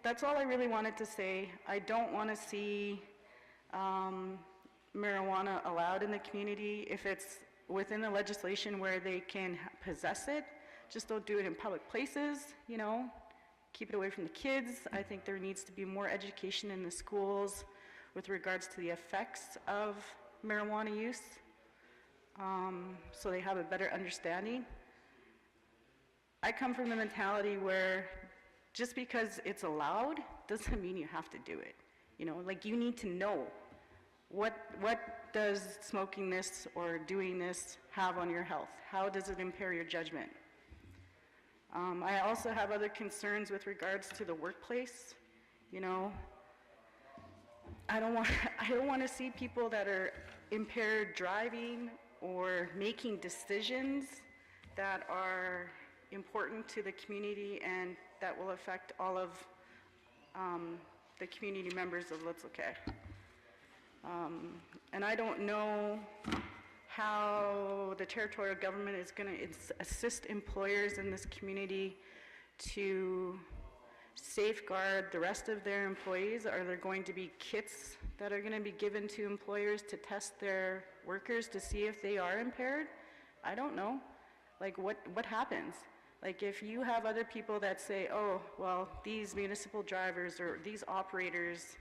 that's all I really wanted to say. I don't wanna see marijuana allowed in the community. If it's within the legislation where they can possess it, just don't do it in public places, you know? Keep it away from the kids. I think there needs to be more education in the schools with regards to the effects of marijuana use, so they have a better understanding. I come from the mentality where just because it's allowed doesn't mean you have to do it. You know, like, you need to know what does smoking this or doing this have on your health? How does it impair your judgment? I also have other concerns with regards to the workplace. You know, I don't want to see people that are impaired driving or making decisions that are important to the community and that will affect all of the community members of Łutsel K'e. And I don't know how the territorial government is going to assist employers in this community to safeguard the rest of their employees. Are there going to be kits that are going to be given to employers to test their workers to see if they are impaired? I don't know. Like, what happens? Like, if you have other people that say, oh, well, these municipal drivers or these operators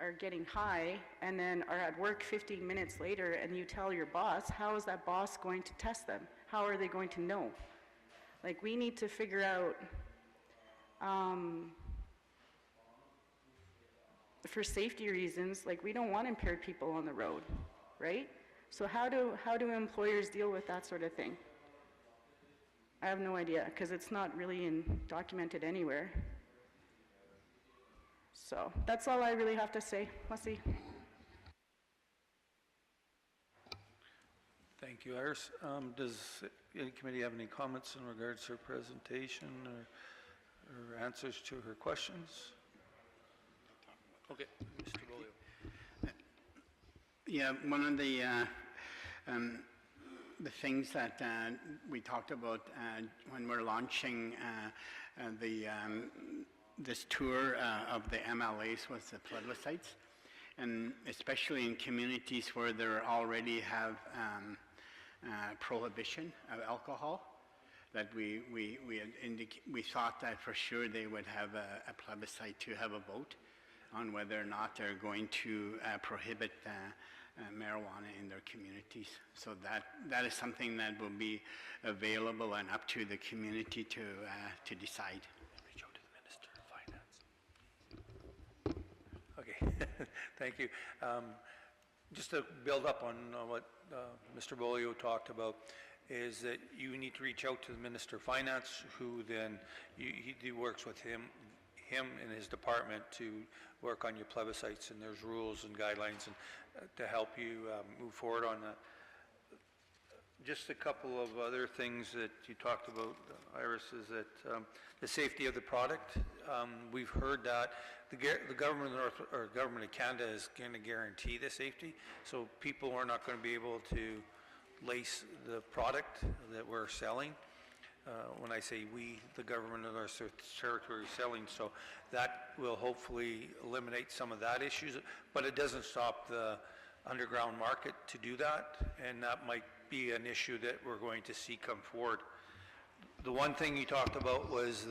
are getting high and then are at work 15 minutes later, and you tell your boss, how is that boss going to test them? How are they going to know? Like, we need to figure out, for safety reasons, like, we don't want impaired people on the road, right? So how do employers deal with that sort of thing? I have no idea, because it's not really documented anywhere. So that's all I really have to say. Merci. Thank you, Iris. Does any committee have any comments in regards to her presentation or answers to her questions? Okay, Mr. Bolio. Yeah, one of the things that we talked about when we're launching this tour of the MLAs was the plebiscites, and especially in communities where there already have prohibition of alcohol, that we thought that for sure they would have a plebiscite to have a vote on whether or not they're going to prohibit marijuana in their communities. So that is something that will be available and up to the community to decide. Reach out to the Minister of Finance. Okay, thank you. Just to build up on what Mr. Bolio talked about, is that you need to reach out to the Minister of Finance, who then, he works with him and his department to work on your plebiscites, and there's rules and guidelines and to help you move forward on that. Just a couple of other things that you talked about, Iris, is that the safety of the product. We've heard that the government of government of Canada is going to guarantee the safety, so people are not going to be able to lace the product that we're selling. When I say we, the government of our territory is selling, so that will hopefully eliminate some of that issues, but it doesn't stop the underground market to do that, and that might be an issue that we're going to see come forward. The one thing you talked about was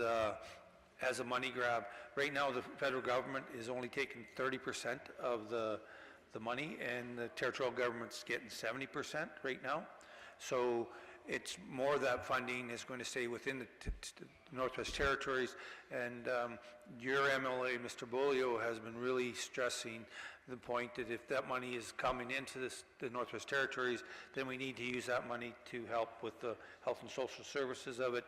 as a money grab. Right now, the federal government is only taking 30% of the money, and the territorial government's getting 70% right now. So it's more that funding is going to stay within the Northwest Territories, and your MLA, Mr. Bolio, has been really stressing the point that if that money is coming into the Northwest Territories, then we need to use that money to help with the health and social services of it,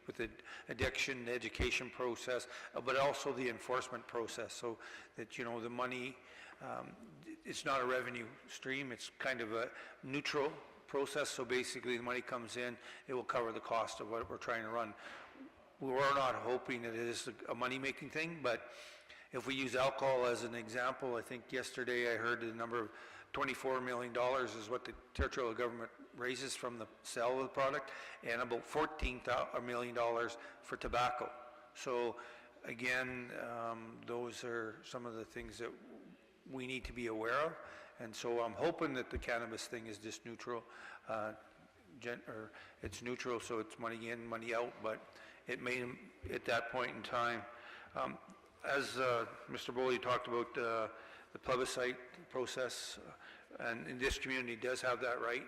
with the addiction, the education process, but also the enforcement process, so that, you know, the money, it's not a revenue stream, it's kind of a neutral process, so basically the money comes in, it will cover the cost of what we're trying to run. We're not hoping that it is a money-making thing, but if we use alcohol as an example, I think yesterday I heard the number of $24 million is what the territorial government raises from the sale of the product, and about $14 million for tobacco. So again, those are some of the things that we need to be aware of, and so I'm hoping that the cannabis thing is just neutral, it's neutral, so it's money in, money out, but it may, at that point in time, as Mr. Boley talked about the plebiscite process, and this community does have that right.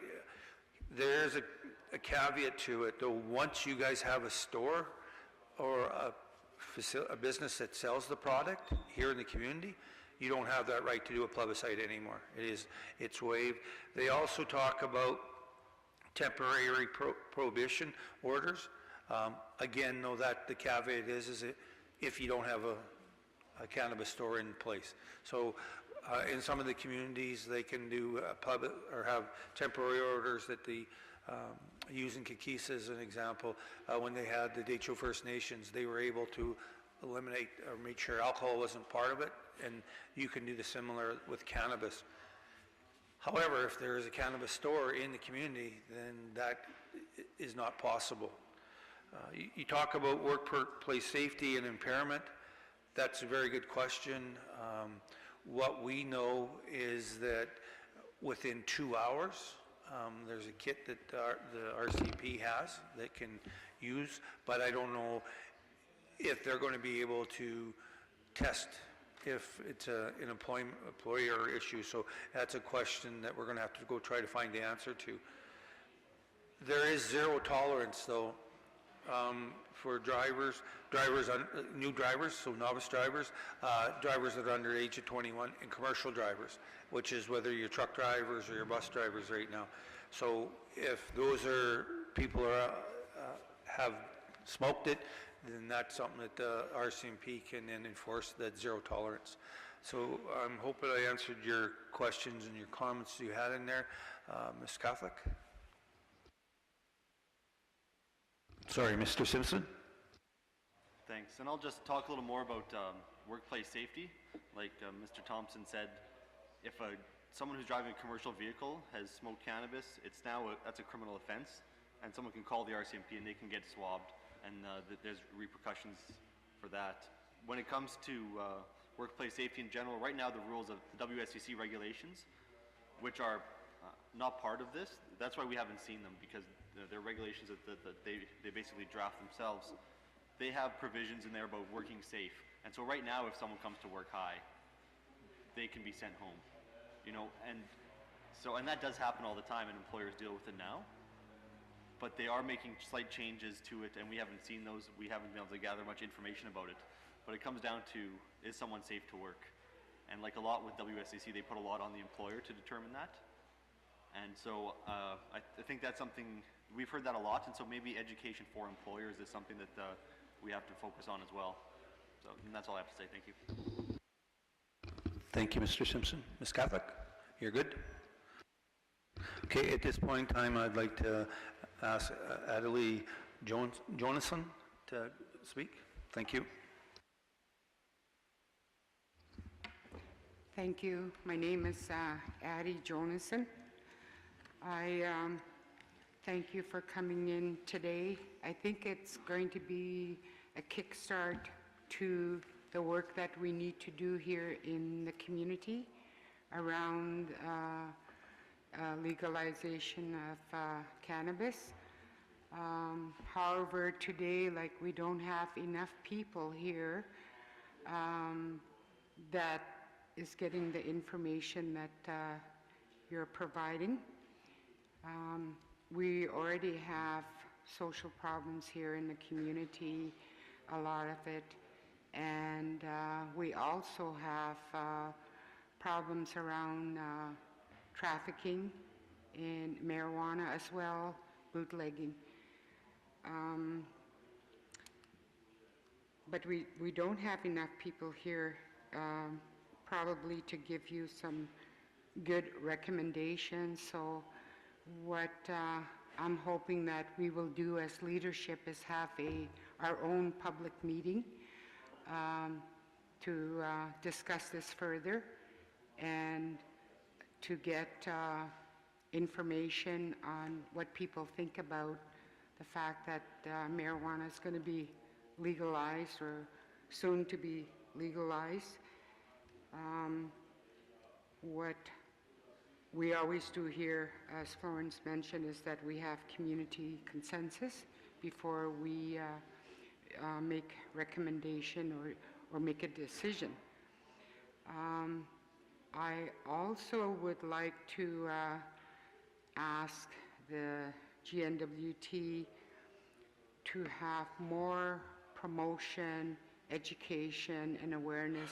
There's a caveat to it, though. Once you guys have a store or a business that sells the product here in the community, you don't have that right to do a plebiscite anymore. It's waived. They also talk about temporary prohibition orders. Again, though, that the caveat is if you don't have a cannabis store in place. So in some of the communities, they can do or have temporary orders that using K'e as an example, when they had the Deitcho First Nations, they were able to eliminate or make sure alcohol wasn't part of it, and you can do the similar with cannabis. However, if there is a cannabis store in the community, then that is not possible. You talk about workplace safety and impairment. That's a very good question. What we know is that within 2 hours, there's a kit that the RCMP has that can use, but I don't know if they're going to be able to test if it's an employer issue. So that's a question that we're going to have to go try to find the answer to. There is zero tolerance, though, for new drivers, so novice drivers, drivers that are under the age of 21, and commercial drivers, which is whether you're truck drivers or you're bus drivers right now. So if those are people who have smoked it, then that's something that the RCMP can then enforce, that zero tolerance. So I'm hoping I answered your questions and your comments you had in there. Ms. Catholic? Sorry, Mr. Simpson? Thanks, and I'll just talk a little more about workplace safety. Like Mr. Thompson said, if someone who's driving a commercial vehicle has smoked cannabis, that's a criminal offense, and someone can call the RCMP and they can get swabbed, and there's repercussions for that. When it comes to workplace safety in general, right now the rules of the WSCC regulations, which are not part of this, that's why we haven't seen them, because they're regulations that they basically draft themselves. They have provisions in there about working safe, and so right now if someone comes to work high, they can be sent home, you know, and that does happen all the time, and employers deal with it now, but they are making slight changes to it, and we haven't seen those. We haven't been able to gather much information about it, but it comes down to, is someone safe to work? And like a lot with WSCC, they put a lot on the employer to determine that, And so I think that's something, we've heard that a lot, and so maybe education for employers is something that we have to focus on as well. So and that's all I have to say. Thank you. Thank you, Mr. Simpson. Ms. Catholic, you're good? Okay, at this point in time, I'd like to ask Adelie Jonason to speak. Thank you. Thank you. My name is Addie Jonason. I thank you for coming in today. I think it's going to be a kickstart to the work that we need to do here in the community around legalization of cannabis. However, today, like, we don't have enough people here that is getting the information that you're providing. We already have social problems here in the community, a lot of it, and we also have problems around trafficking in marijuana as well, bootlegging. But we don't have enough people here probably to give you some good recommendations. So what I'm hoping that we will do as leadership is have our own public meeting to discuss this further and to get information on what people think about the fact that marijuana is going to be legalized or soon to be legalized. What we always do here, as Florence mentioned, is that we have community consensus before we make recommendation or make a decision. I also would like to ask the GNWT to have more promotion, education, and awareness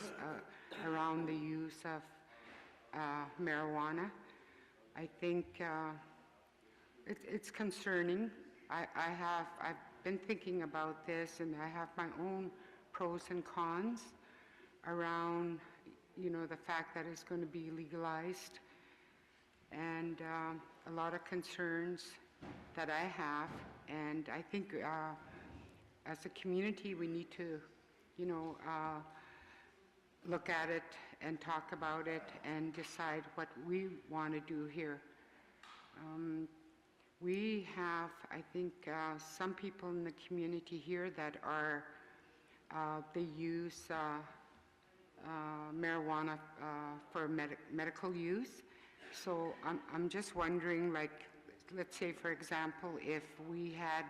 around the use of marijuana. I think it's concerning. I've been thinking about this, and I have my own pros and cons around, you know, the fact that it's going to be legalized, and a lot of concerns that I have. And I think as a community, we need to, you know, look at it and talk about it and decide what we want to do here. We have, I think, some people in the community here that are, they use marijuana for medical use. So I'm just wondering, like, let's say, for example, if we had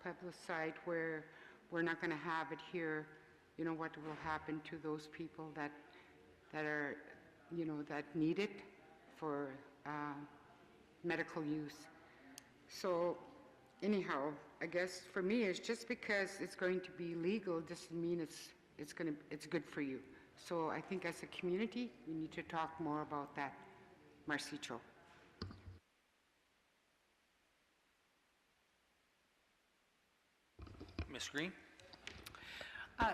publicized where we're not going to have it here, you know, what will happen to those people that are, you know, that need it for medical use. So anyhow, I guess for me, it's just because it's going to be legal doesn't mean it's good for you. So I think as a community, we need to talk more about that. Marcicho. Ms. Green?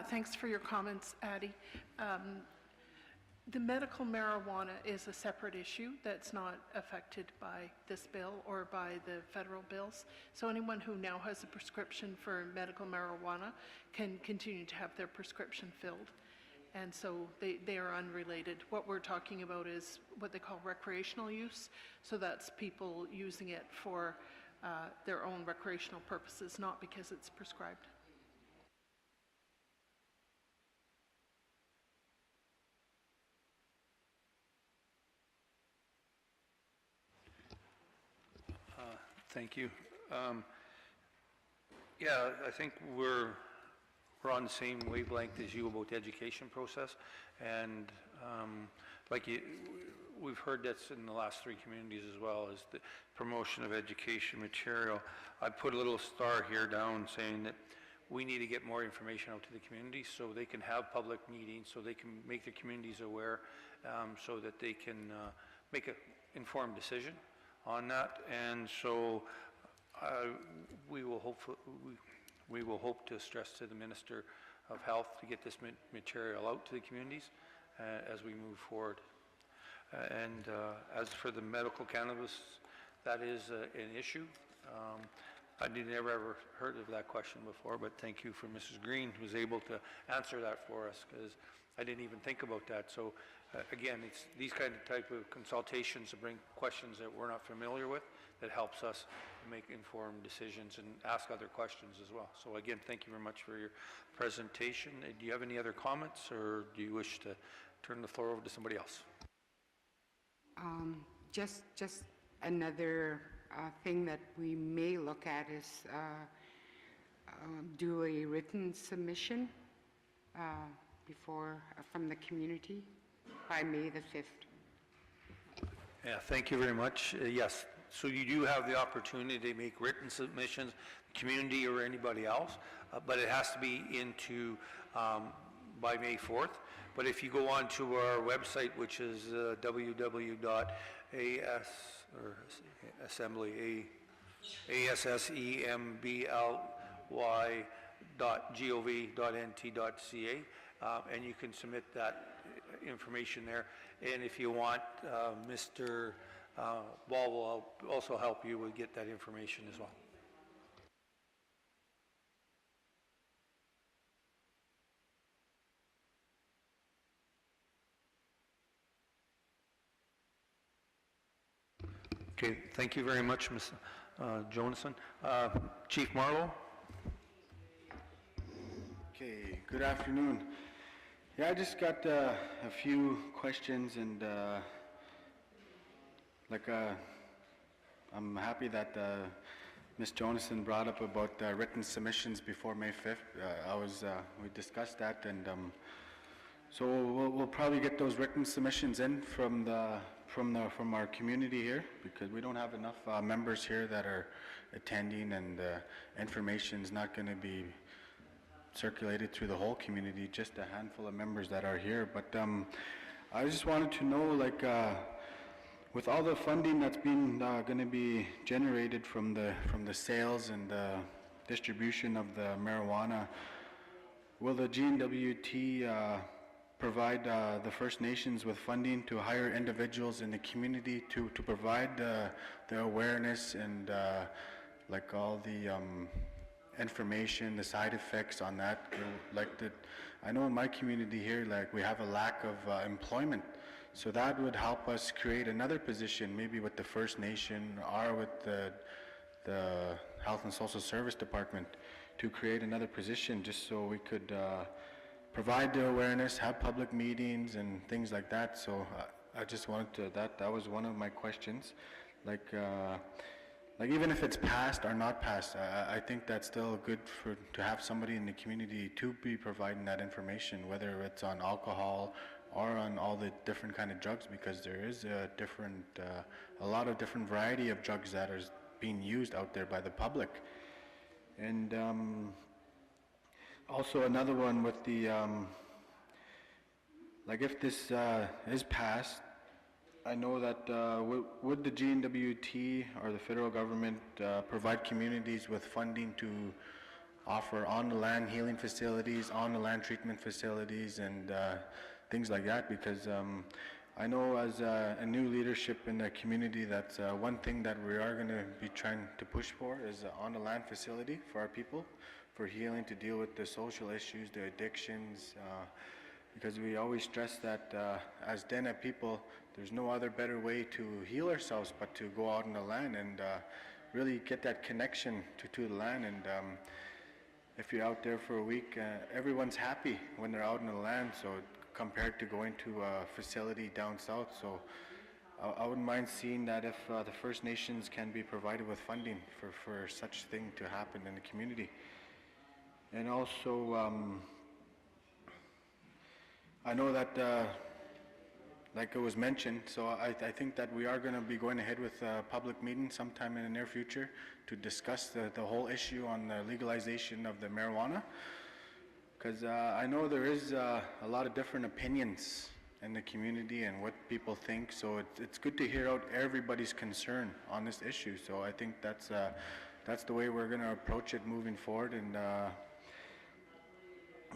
Thanks for your comments, Addie. The medical marijuana is a separate issue that's not affected by this bill or by the federal bills. So anyone who now has a prescription for medical marijuana can continue to have their prescription filled. And so they are unrelated. What we're talking about is what they call recreational use. So that's people using it for their own recreational purposes, not because it's prescribed. Thank you. Yeah, I think we're on the same wavelength as you about the education process, and we've heard that's in the last 3 communities as well, as the promotion of education material. I put a little star here down saying that we need to get more information out to the community so they can have public meetings, so they can make their communities aware, so that they can make an informed decision. on that, and so we will hope to stress to the Minister of Health to get this material out to the communities as we move forward. And as for the medical cannabis, that is an issue. I never ever heard of that question before, but thank you for Mrs. Green, who was able to answer that for us, because I didn't even think about that. So again, it's these type of consultations to bring questions that we're not familiar with that helps us make informed decisions and ask other questions as well. So again, thank you very much for your presentation. Do you have any other comments, or do you wish to turn the floor over to somebody else? Just another thing that we may look at is do a written submission from the community by May the 5th. Yeah, thank you very much. Yes, so you do have the opportunity to make written submissions, community or anybody else, but it has to be into by May 4th. But if you go on to our website, which is assembly.gov.nt.ca, and you can submit that information there. And if you want, Mr. Ball will also help you with get that information as well. Okay, thank you very much, Ms. Jonason. Chief Marlowe? Okay, good afternoon. Yeah, I just got a few questions, and I'm happy that Ms. Jonason brought up about written submissions before May 5th. We discussed that, and so we'll probably get those written submissions in from our community here, because we don't have enough members here that are attending, and information is not going to be circulated through the whole community, just a handful of members that are here. But I just wanted to know, with all the funding that's been going to be generated from the sales and the distribution of the marijuana, will the GNWT provide the First Nations with funding to hire individuals in the community to provide the awareness and all the information, the side effects on that? I know in my community here, we have a lack of employment, so that would help us create another position, maybe with the First Nation or with the Health and Social Service Department, to create another position, just so we could provide the awareness, have public meetings and things like that. So I just wanted to, that was one of my questions. Even if it's passed or not passed, I think that's still good to have somebody in the community to be providing that information, whether it's on alcohol or on all the different kind of drugs, because there is a lot of different variety of drugs that are being used out there by the public. And also another one with the, if this is passed, I know that would the GNWT or the federal government provide communities with funding to offer on-the-land healing facilities, on-the-land treatment facilities, and things like that? Because I know as a new leadership in the community, that's one thing that we are going to be trying to push for is an on-the-land facility for our people, for healing, to deal with the social issues, the addictions, because we always stress that as Dene people, there's no other better way to heal ourselves but to go out in the land and really get that connection to the land. And if you're out there for a week, everyone's happy when they're out in the land, so compared to going to a facility down south. So I wouldn't mind seeing that if the First Nations can be provided with funding for such thing to happen in the community. And also, I know that, like it was mentioned, so I think that we are going to be going ahead with a public meeting sometime in the near future to discuss the whole issue on the legalization of the marijuana. Because I know there is a lot of different opinions in the community and what people think. So it's good to hear out everybody's concern on this issue. So I think that's the way we're going to approach it moving forward. And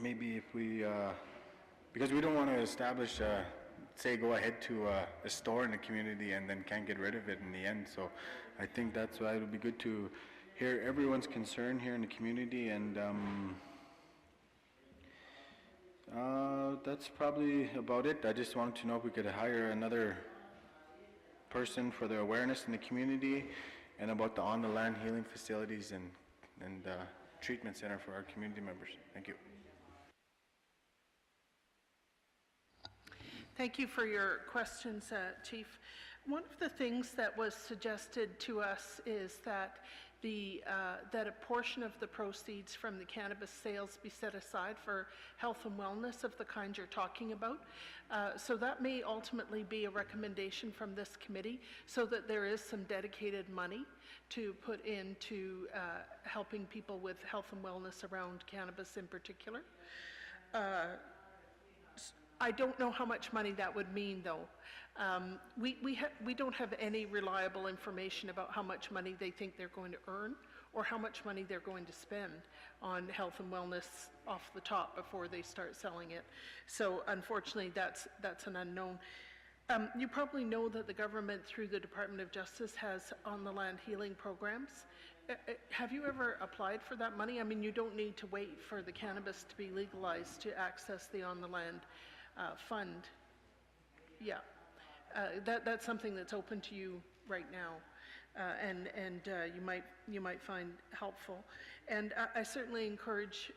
maybe if we, because we don't want to establish, say, go ahead to a store in the community and then can't get rid of it in the end. So I think that's why it'll be good to hear everyone's concern here in the community. And that's probably about it. I just wanted to know if we could hire another person for the awareness in the community and about the on-the-land healing facilities and treatment center for our community members. Thank you. Thank you for your questions, Chief. One of the things that was suggested to us is that that a portion of the proceeds from the cannabis sales be set aside for health and wellness of the kind you're talking about. So that may ultimately be a recommendation from this committee, so that there is some dedicated money to put into helping people with health and wellness around cannabis in particular. I don't know how much money that would mean, though. We don't have any reliable information about how much money they think they're going to earn or how much money they're going to spend on health and wellness off the top before they start selling it. So unfortunately, that's an unknown. You probably know that the government, through the Department of Justice, has on-the-land healing programs. Have you ever applied for that money? I mean, you don't need to wait for the cannabis to be legalized to access the on-the-land fund. Yeah, that's something that's open to you right now, and you might find helpful. And I certainly encourage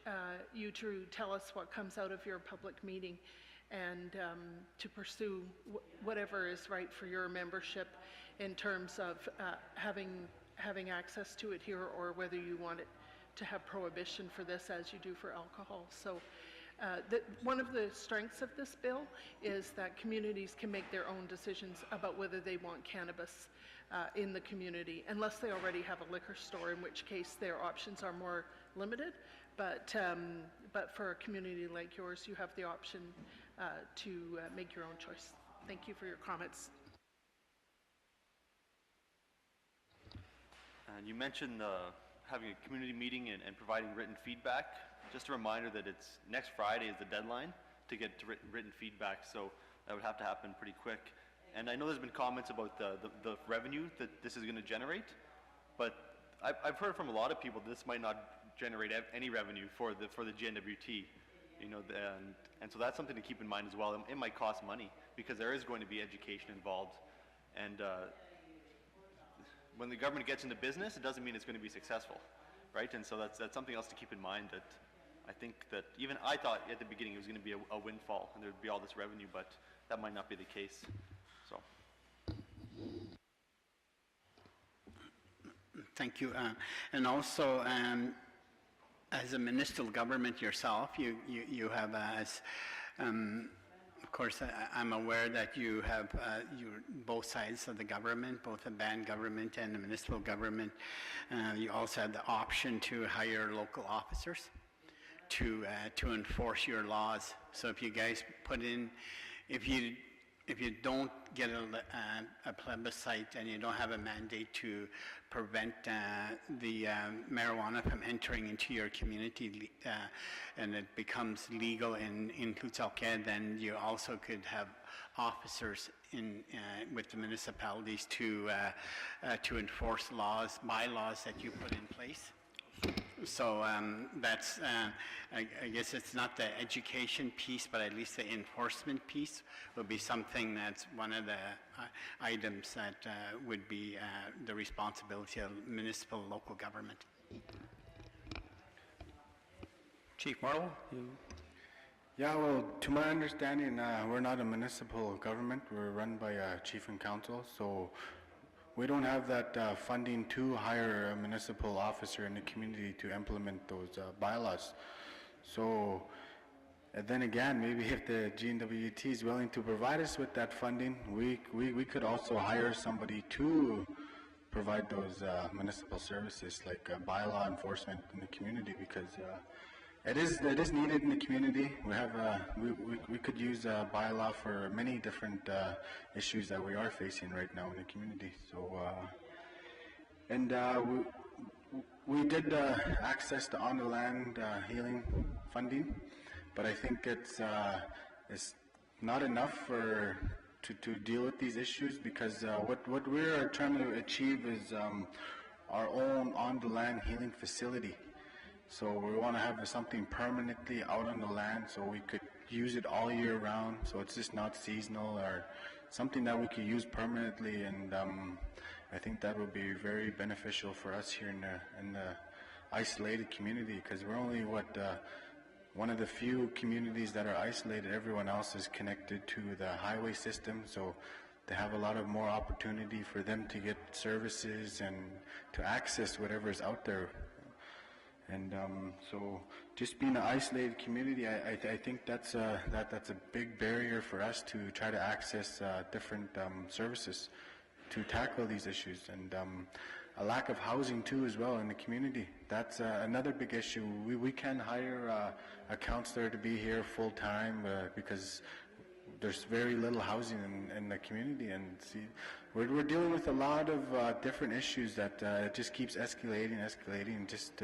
you to tell us what comes out of your public meeting, and to pursue whatever is right for your membership in terms of having access to it here, or whether you want it to have prohibition for this as you do for alcohol. So. One of the strengths of this bill is that communities can make their own decisions about whether they want cannabis in the community, unless they already have a liquor store, in which case their options are more limited. But for a community like yours, you have the option to make your own choice. Thank you for your comments. And you mentioned having a community meeting and providing written feedback. Just a reminder that it's next Friday is the deadline to get to written feedback, so that would have to happen pretty quick. And I know there's been comments about the revenue that this is going to generate, but I've heard from a lot of people this might not generate any revenue for the GNWT, you know, and so that's something to keep in mind as well. It might cost money because there is going to be education involved, and when the government gets into business, it doesn't mean it's going to be successful, right? And so that's something else to keep in mind. That I think that even I thought at the beginning it was going to be a windfall and there would be all this revenue, but that might not be the case. So. Thank you. And also, as a municipal government yourself, you have as, of course, I'm aware that you have both sides of the government, both the band government and the municipal government. You also have the option to hire local officers to enforce your laws. So if you guys put in, if you don't get a plebiscite and you don't have a mandate to prevent the marijuana from entering into your community, and it becomes legal in Łutsel K'e, then you also could have officers with the municipalities to enforce bylaws that you put in place. So that's, I guess it's not the education piece, but at least the enforcement piece would be something that's one of the items that would be the responsibility of municipal local government. Chief Marlowe? Yeah, well, to my understanding, we're not a municipal government. We're run by a chief and council, so we don't have that funding to hire a municipal officer in the community to implement those bylaws. So, and then again, maybe if the GNWT is willing to provide us with that funding, we could also hire somebody to provide those municipal services, like bylaw enforcement in the community, because It is needed in the community. We have we could use a bylaw for many different issues that we are facing right now in the community. So we did access the on-the-land healing funding, but I think it's not enough to deal with these issues, because what we're trying to achieve is our own on-the-land healing facility. So we want to have something permanently out on the land so we could use it all year round, so it's just not seasonal, or something that we could use permanently. And I think that would be very beneficial for us here in the isolated community, because we're only one of the few communities that are isolated. Everyone else is connected to the highway system, so they have a lot of more opportunity for them to get services and to access whatever is out there. And so just being an isolated community, I think that's a big barrier for us to try to access different services to tackle these issues. And a lack of housing too as well in the community. That's another big issue. We can hire a counselor to be here full time because there's very little housing in the community. And see, we're dealing with a lot of different issues that it just keeps escalating, just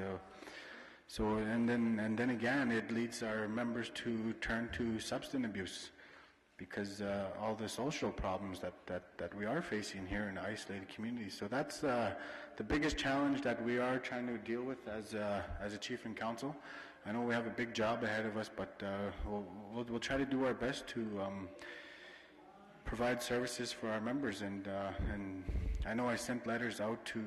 so, and then again, it leads our members to turn to substance abuse, because all the social problems that we are facing here in the isolated community. So that's the biggest challenge that we are trying to deal with as a chief and council. I know we have a big job ahead of us, but we'll try to do our best to provide services for our members. And I know I sent letters out to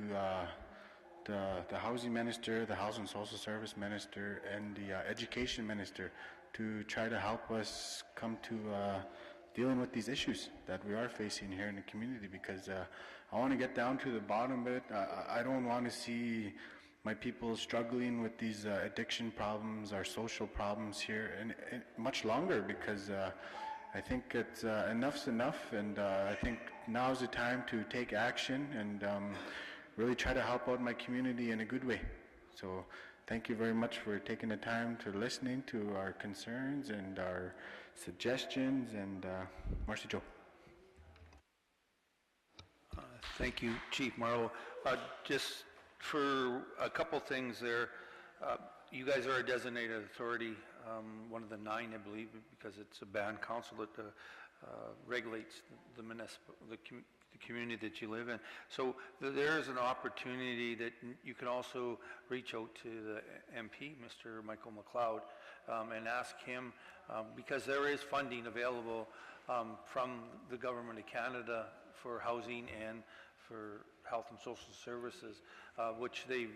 the housing minister, the housing and social service minister, and the education minister to try to help us come to dealing with these issues that we are facing here in the community, because I want to get down to the bottom of it. I don't want to see my people struggling with these addiction problems, our social problems here, and much longer, because I think it's enough's enough, and I think now's the time to take action and really try to help out my community in a good way. So thank you very much for taking the time to listening to our concerns and our suggestions. And Marcy Joe. Thank you, Chief Marlowe. Just for a couple things there, you guys are a designated authority, one of the 9, I believe, because it's a band council that regulates the community that you live in. So there is an opportunity that you can also reach out to the MP, Mr. Michael McLeod, and ask him, because there is funding available from the Government of Canada for housing and for health and social services, which they've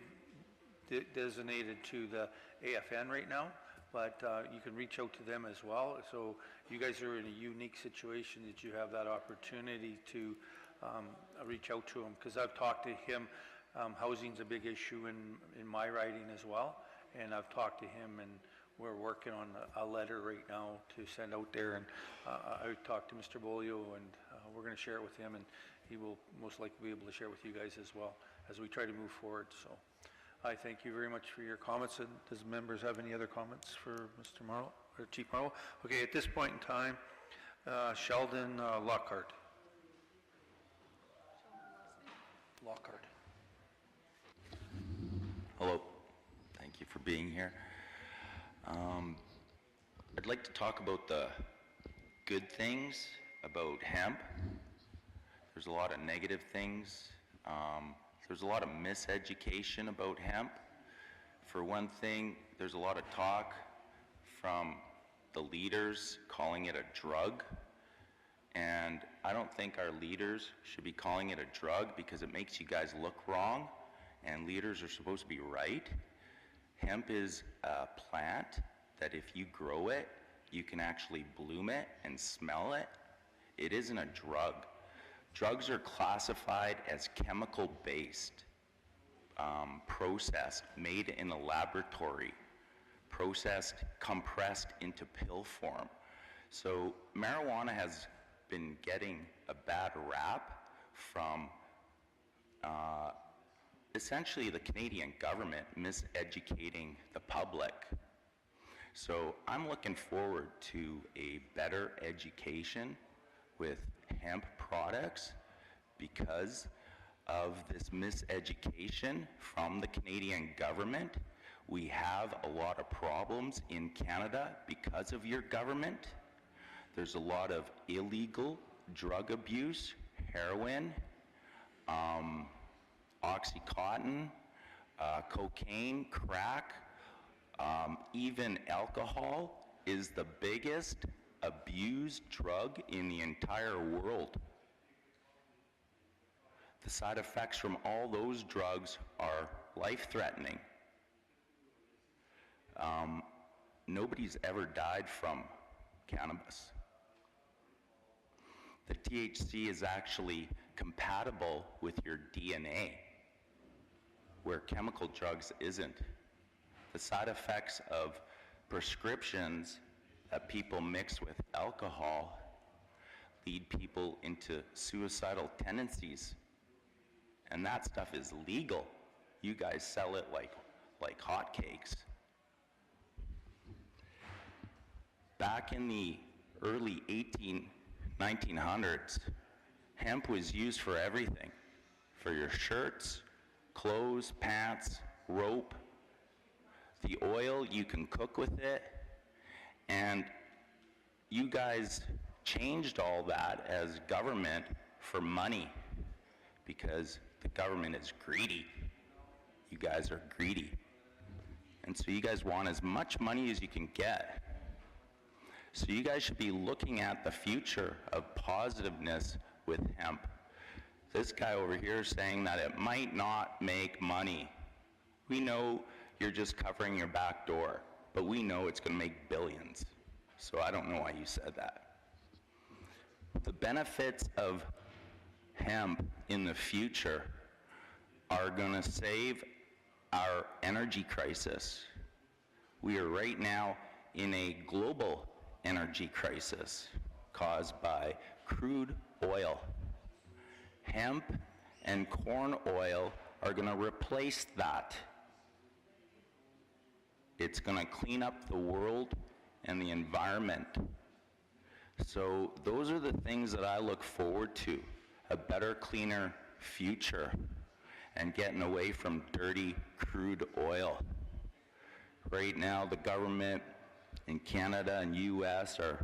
designated to the AFN right now, but you can reach out to them as well. So you guys are in a unique situation that you have that opportunity to reach out to him, because I've talked to him. Housing's a big issue in my riding as well, and I've talked to him, and we're working on a letter right now to send out there, and I talked to Mr. Bolio, and we're going to share it with him, and he will most likely be able to share it with you guys as well as we try to move forward. So I thank you very much for your comments. And does members have any other comments for Mr. Marlowe or Chief Marlowe? Okay, at this point in time, Sheldon Lockhart. Lockhart. Hello. Thank you for being here. I'd like to talk about the good things about hemp. There's a lot of negative things. There's a lot of miseducation about hemp. For one thing, there's a lot of talk from the leaders calling it a drug. And I don't think our leaders should be calling it a drug, because it makes you guys look wrong, and leaders are supposed to be right. Hemp is a plant that if you grow it, you can actually bloom it and smell it. It isn't a drug. Drugs are classified as chemical-based, processed, made in a laboratory, processed, compressed into pill form. So marijuana has been getting a bad rap from essentially the Canadian government miseducating the public So I'm looking forward to a better education with hemp products because of this miseducation from the Canadian government. We have a lot of problems in Canada because of your government. There's a lot of illegal drug abuse, heroin, Oxycontin, cocaine, crack, even alcohol is the biggest abused drug in the entire world. The side effects from all those drugs are life-threatening. Nobody's ever died from cannabis. The THC is actually compatible with your DNA, where chemical drugs isn't. The side effects of prescriptions that people mix with alcohol lead people into suicidal tendencies. And that stuff is legal. You guys sell it like hotcakes. Back in the early 1900s, hemp was used for everything. For your shirts, clothes, pants, rope. The oil, you can cook with it. And you guys changed all that as government for money because the government is greedy. You guys are greedy. And so you guys want as much money as you can get. So you guys should be looking at the future of positiveness with hemp. This guy over here is saying that it might not make money. We know you're just covering your back door, but we know it's going to make billions. So I don't know why you said that. The benefits of hemp in the future are going to save our energy crisis. We are right now in a global energy crisis caused by crude oil. Hemp and corn oil are going to replace that. It's going to clean up the world and the environment. So those are the things that I look forward to, a better, cleaner future and getting away from dirty crude oil. Right now, the government in Canada and US are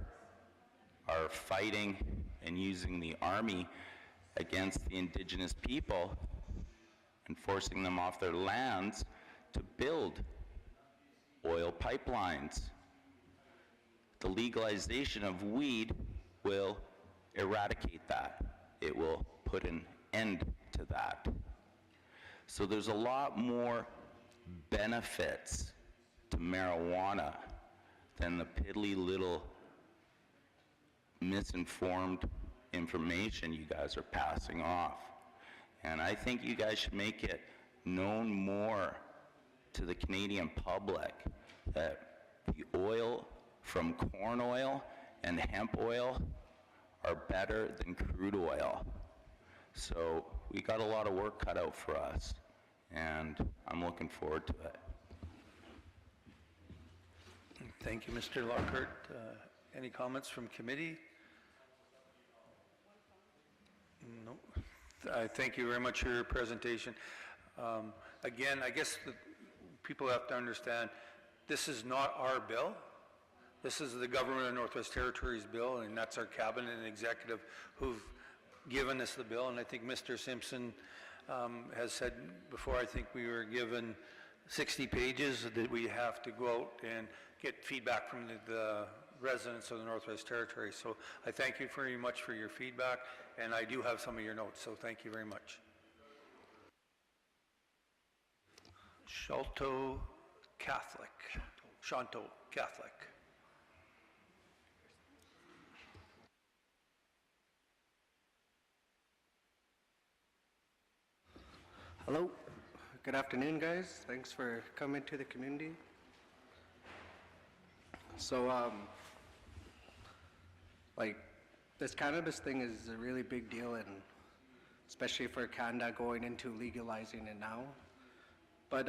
fighting and using the army against the indigenous people and forcing them off their lands to build oil pipelines. The legalization of weed will eradicate that. It will put an end to that. So there's a lot more benefits to marijuana than the piddly little misinformed information you guys are passing off. And I think you guys should make it known more to the Canadian public that the oil from corn oil and hemp oil are better than crude oil. So we got a lot of work cut out for us, and I'm looking forward to it. Thank you, Mr. Lockhart. Any comments from committee? No. Thank you very much for your presentation. Again, I guess people have to understand, this is not our bill. This is the Government of Northwest Territories bill, and that's our cabinet and executive who've given us the bill. And I think Mr. Simpson has said before, I think we were given 60 pages that we have to go out and get feedback from the residents of the Northwest Territories. So I thank you very much for your feedback, and I do have some of your notes, so thank you very much. Shanto Catholic. Hello, good afternoon, guys. Thanks for coming to the community. So, like, this cannabis thing is a really big deal, and especially for Canada going into legalizing it now. But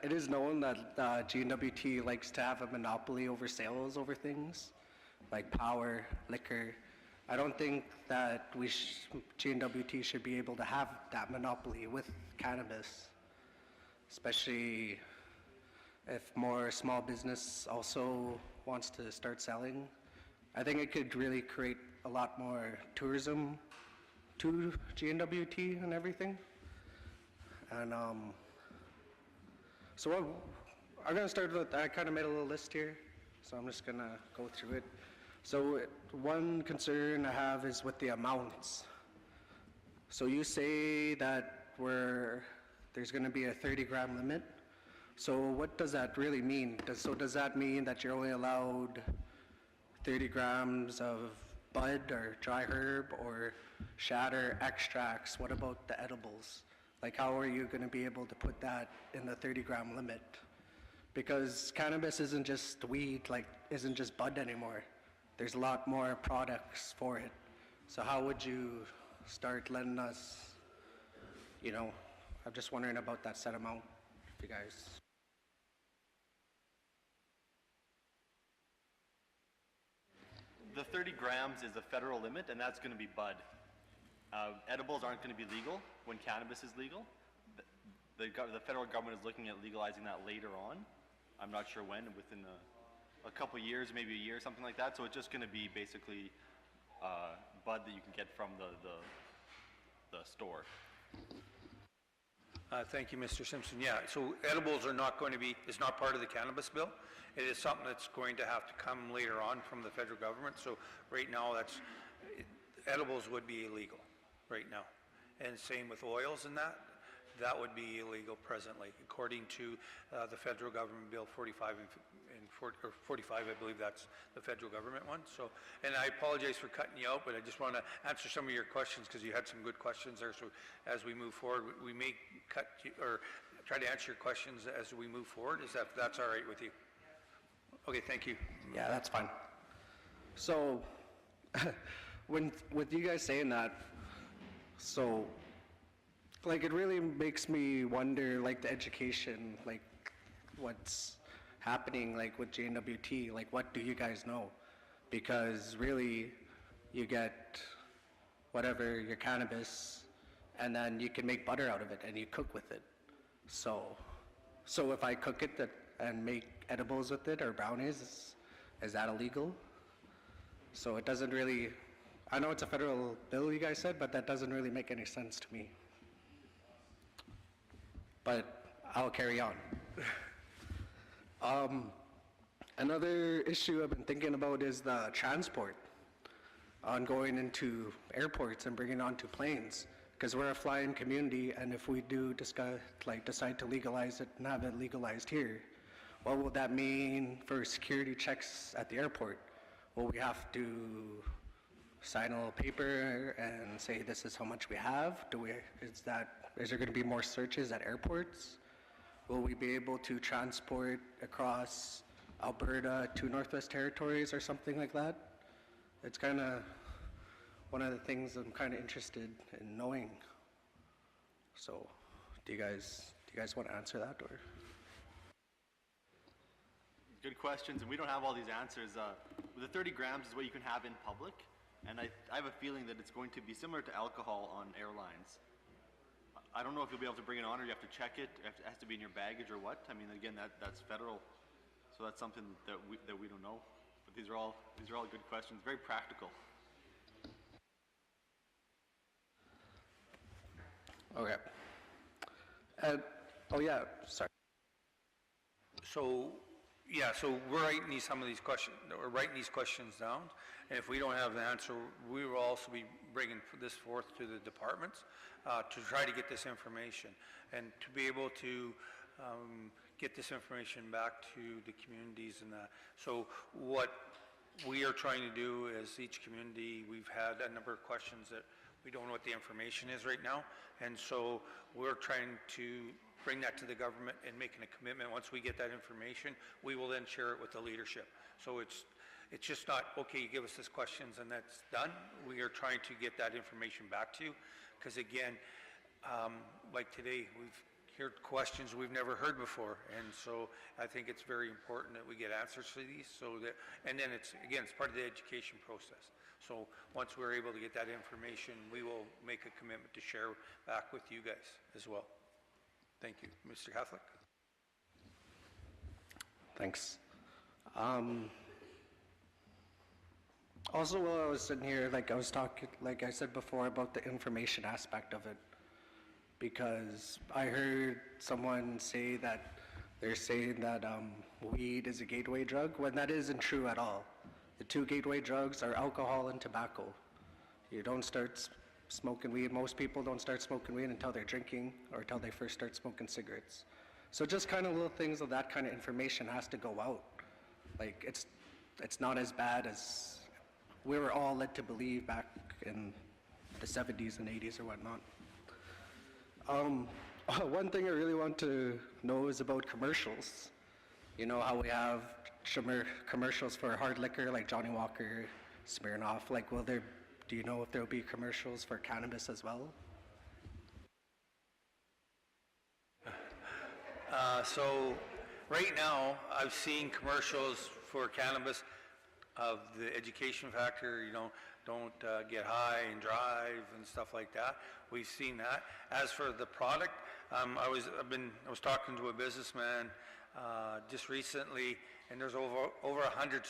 it is known that GNWT likes to have a monopoly over sales over things, like power, liquor. I don't think that GNWT should be able to have that monopoly with cannabis, especially if more small business also wants to start selling. I think it could really create a lot more tourism to GNWT and everything. And so I'm gonna start with, I kind of made a little list here, so I'm just gonna go through it. So one concern I have is with the amounts. So you say that there's gonna be a 30-gram limit. So what does that really mean? Does that mean that you're only allowed 30 grams of bud or dry herb or shatter extracts? What about the edibles? Like, how are you going to be able to put that in the 30-gram limit? Because cannabis isn't just weed, isn't just bud anymore. There's a lot more products for it. So how would you start letting us, I'm just wondering about that set amount, if you guys. The 30 grams is the federal limit, and that's going to be bud. Edibles aren't going to be legal when cannabis is legal. The federal government is looking at legalizing that later on. I'm not sure when, within a couple years, maybe a year, something like that. So it's just going to be basically bud that you can get from the store. Thank you, Mr. Simpson. Yeah, so edibles are not going to be, it's not part of the cannabis bill. It is something that's going to have to come later on from the federal government. So right now, edibles would be illegal right now. And same with oils and that would be illegal presently, according to the federal government bill 45 or 45, I believe that's the federal government one. So, and I apologize for cutting you out, but I just want to answer some of your questions because you had some good questions there. So as we move forward, we may cut you, or try to answer your questions as we move forward. That's all right with you? Okay, thank you. Yeah, that's fine. So, with you guys saying that, so, it really makes me wonder, the education, what's happening, with JNWT, what do you guys know? Because really, you get whatever, your cannabis, and then you can make butter out of it, and you cook with it. So if I cook it and make edibles with it, or brownies, is that illegal? So it doesn't really, I know it's a federal bill, you guys said, but that doesn't really make any sense to me. But I'll carry on. Another issue I've been thinking about is the transport on going into airports and bringing onto planes, because we're a fly-in community, and if we do decide to legalize it and have it legalized here, what will that mean for security checks at the airport? Will we have to sign a little paper and say this is how much we have? Is there going to be more searches at airports? Will we be able to transport across Alberta to Northwest Territories or something like that? It's kind of one of the things I'm kind of interested in knowing. So, do you guys want to answer that, or? Good questions, and we don't have all these answers. The 30 grams is what you can have in public, and I have a feeling that it's going to be similar to alcohol on airlines. I don't know if you'll be able to bring it on, or you have to check it. It has to be in your baggage or what. I mean, again, that's federal, so that's something that we don't know. But these are all good questions, very practical. Okay. Oh yeah, sorry. So we're writing some of these questions, or writing these questions down, and if we don't have the answer, we will also be bringing this forth to the departments to try to get this information, and to be able to get this information back to the communities and that. So what we are trying to do is, each community, we've had a number of questions that we don't know what the information is right now, and so we're trying to bring that to the government and making a commitment. Once we get that information, we will then share it with the leadership. So it's just not, okay, you give us this questions and that's done. We are trying to get that information back to you, because again, like today, we've hear questions we've never heard before, and so I think it's very important that we get answers to these, so that, and then it's, again, it's part of the education process. So once we're able to get that information, we will make a commitment to share back with you guys as well. Thank you. Mr. Catholic? Thanks. Also, while I was sitting here, like I was talking, like I said before, about the information aspect of it, because I heard someone say that they're saying that weed is a gateway drug, when that isn't true at all. The two gateway drugs are alcohol and tobacco. You don't start smoking weed. Most people don't start smoking weed until they're drinking or until they first start smoking cigarettes. So just kind of little things of that kind of information has to go out. Like it's not as bad as we were all led to believe back in the 70s and 80s or whatnot. One thing I really want to know is about commercials. You know how we have commercials for hard liquor like Johnny Walker, Smirnoff. Like, do you know if there'll be commercials for cannabis as well? So right now, I've seen commercials for cannabis of the education factor, you know, don't get high and drive and stuff like that. We've seen that. As for the product, I was talking to a businessman just recently, and there's over 100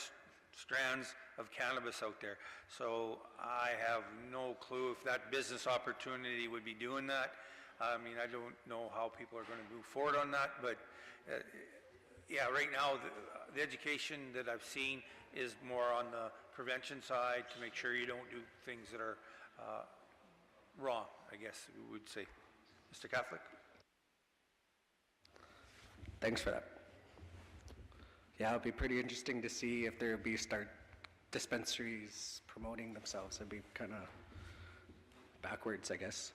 strands of cannabis out there. So I have no clue if that business opportunity would be doing that. I mean, I don't know how people are going to move forward on that, but yeah, right now the education that I've seen is more on the prevention side to make sure you don't do things that are wrong, I guess we would say. Mr. Catholic? Thanks for that. Yeah, it'll be pretty interesting to see if there'll be dispensaries promoting themselves. It'd be kind of backwards, I guess.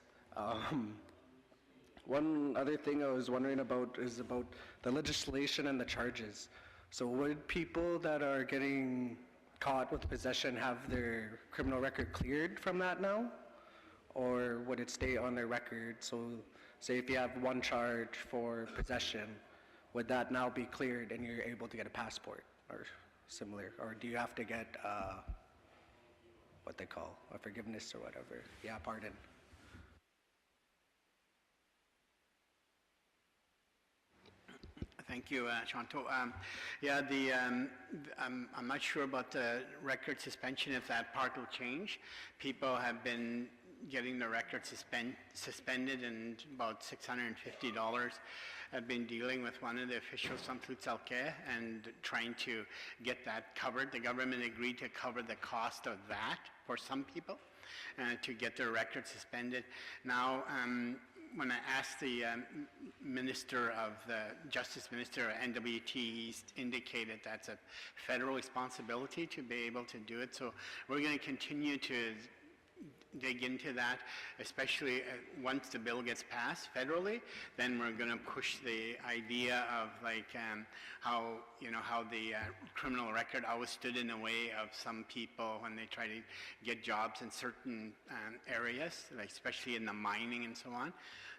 One other thing I was wondering about is about the legislation and the charges. So would people that are getting caught with possession have their criminal record cleared from that now? Or would it stay on their record? So say if you have one charge for possession, would that now be cleared and you're able to get a passport or similar? Or do you have to get what they call a forgiveness or whatever? Yeah, pardon. Thank you, Chanto. Yeah, I'm not sure about the record suspension, if that part will change. People have been getting the record suspended, and about $650. I've been dealing with one of the officials from Łutsel K'e and trying to get that covered. The government agreed to cover the cost of that for some people to get their record suspended. Now, when I asked the Justice Minister of NWT, he's indicated that's a federal responsibility to be able to do it. So we're going to continue to dig into that, especially once the bill gets passed federally. Then we're going to push the idea of like how the criminal record always stood in the way of some people when they try to get jobs in certain areas, like especially in the mining and so on.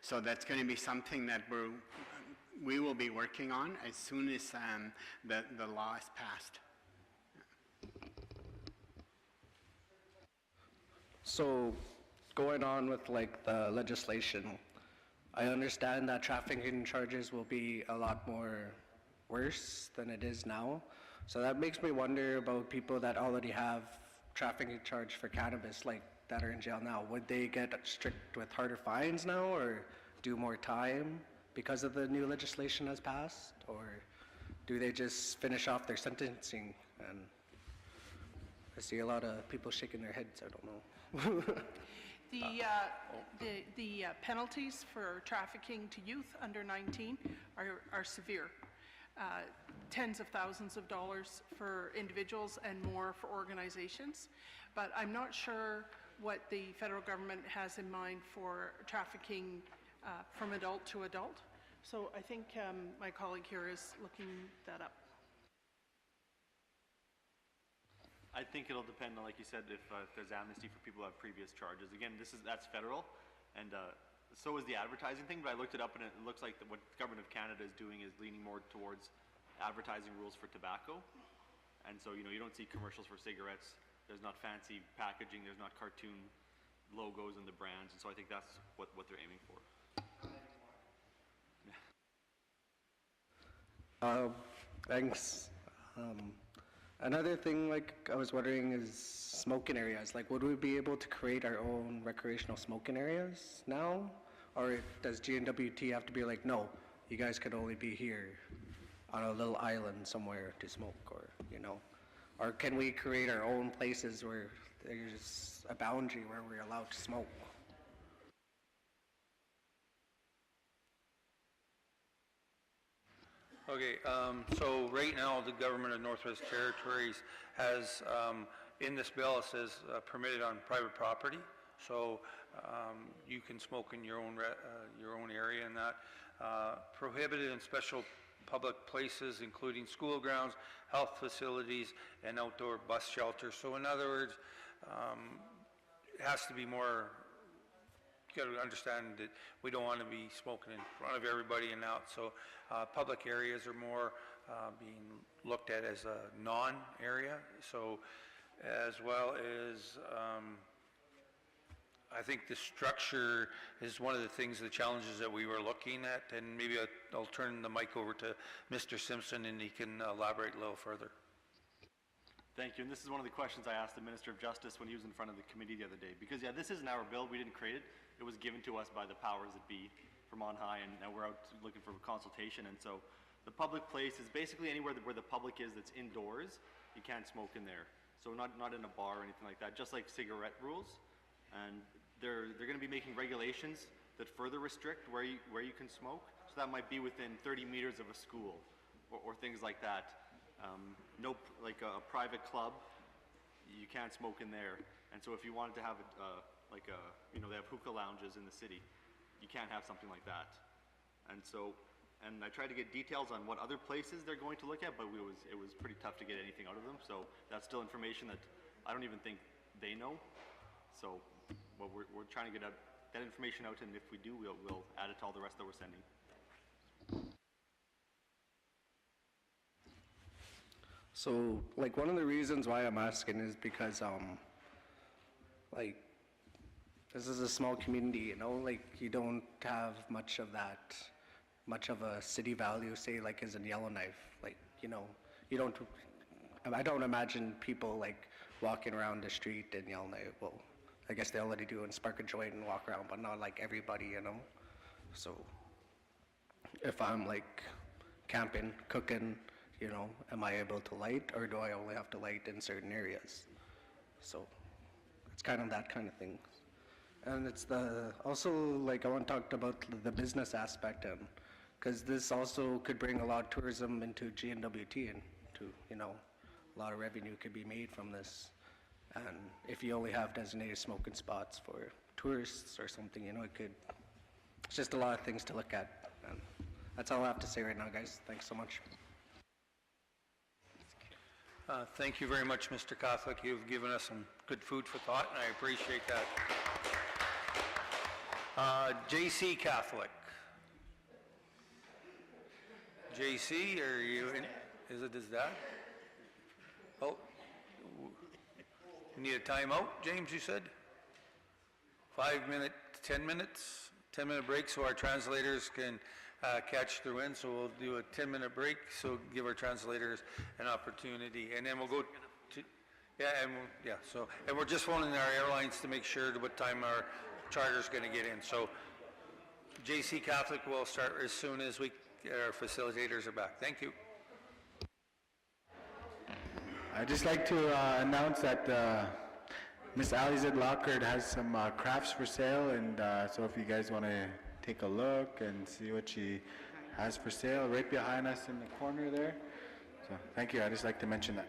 So that's going to be something that we will be working on as soon as the law is passed. So going on with like the legislation, I understand that trafficking charges will be a lot more worse than it is now. So that makes me wonder about people that already have trafficking charge for cannabis, like that are in jail now. Would they get strict with harder fines now or do more time because of the new legislation has passed? Or do they just finish off their sentencing? And I see a lot of people shaking their heads, I don't know. The penalties for trafficking to youth under 19 are severe. Tens of thousands of dollars for individuals and more for organizations. But I'm not sure what the federal government has in mind for trafficking from adult to adult. So I think my colleague here is looking that up. I think it'll depend on, like you said, if there's amnesty for people who have previous charges. Again, that's federal, and so is the advertising thing, but I looked it up and it looks like what the Government of Canada is doing is leaning more towards advertising rules for tobacco. And so, you know, you don't see commercials for cigarettes. There's not fancy packaging. There's not cartoon logos and the brands. And so I think that's what they're aiming for. Thanks. Another thing, like, I was wondering is smoking areas. Like, would we be able to create our own recreational smoking areas now? Or does GNWT have to be like, no, you guys can only be here on a little island somewhere to smoke, or, you know? Or can we create our own places where there's a boundary where we're allowed to smoke? Okay, so right now, the government of Northwest Territories has, in this bill, it says permitted on private property. So you can smoke in your own area and that. Prohibited in special public places, including school grounds, health facilities, and outdoor bus shelters. So in other words, it has to be more, you got to understand that we don't want to be smoking in front of everybody and out. So public areas are more being looked at as a non-area. So as well as I think the structure is one of the things, the challenges that we were looking at, and maybe I'll turn the mic over to Mr. Simpson and he can elaborate a little further. Thank you, and this is one of the questions I asked the Minister of Justice when he was in front of the committee the other day. Because yeah, this isn't our bill, we didn't create it. It was given to us by the powers that be from on high, and now we're out looking for consultation. And so the public place is basically anywhere where the public is that's indoors, you can't smoke in there. So not in a bar or anything like that, just like cigarette rules. And they're going to be making regulations that further restrict where you can smoke. So that might be within 30 meters of a school or things like that. No, like a private club, you can't smoke in there. And so if you wanted to have you know, they have hookah lounges in the city, you can't have something like that. And so, and I tried to get details on what other places they're going to look at, but it was pretty tough to get anything out of them. So that's still information that I don't even think they know. So well, we're trying to get that information out, and if we do, we'll add it to all the rest that we're sending. So, like, one of the reasons why I'm asking is because, like, this is a small community, you know, like, you don't have much of a city value, say, like, as in Yellowknife. Like, you know, I don't imagine people, like, walking around the street in Yellowknife. Well, I guess they already do and spark a joint and walk around, but not like everybody, you know? So, if I'm, like, camping, cooking, you know, am I able to light, or do I only have to light in certain areas? So it's kind of that kind of thing. And it's also, like, I want to talk about the business aspect, and because this also could bring a lot of tourism into GNWT, and you know, a lot of revenue could be made from this. And if you only have designated smoking spots for tourists or something, you know, it's just a lot of things to look at. And that's all I have to say right now, guys. Thanks so much. Thank you very much, Mr. Catholic. You've given us some good food for thought, and I appreciate that. JC Catholic. JC, are you in? Is it his dad? Oh, you need a timeout, James, you said? 5 minute, 10 minutes? 10-minute break so our translators can catch their wind. So we'll do a 10-minute break, so give our translators an opportunity, and then we'll go to, and we're just phoning our airlines to make sure what time our charter's going to get in. So JC Catholic will start as soon as our facilitators are back. Thank you. I'd just like to announce that Miss Ali's at Lockhart has some crafts for sale, and so if you guys want to take a look and see what she has for sale, right behind us in the corner there. So thank you. I'd just like to mention that.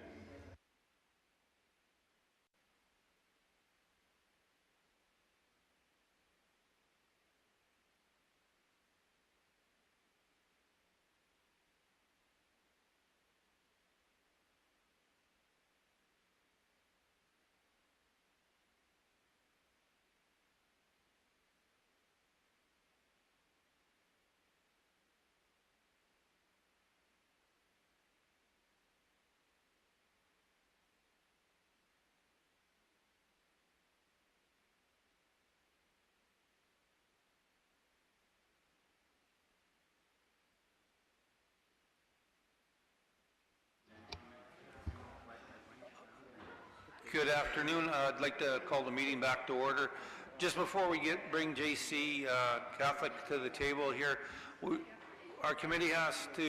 Good afternoon. I'd like to call the meeting back to order. Just before we bring JC Catholic to the table here, our committee has to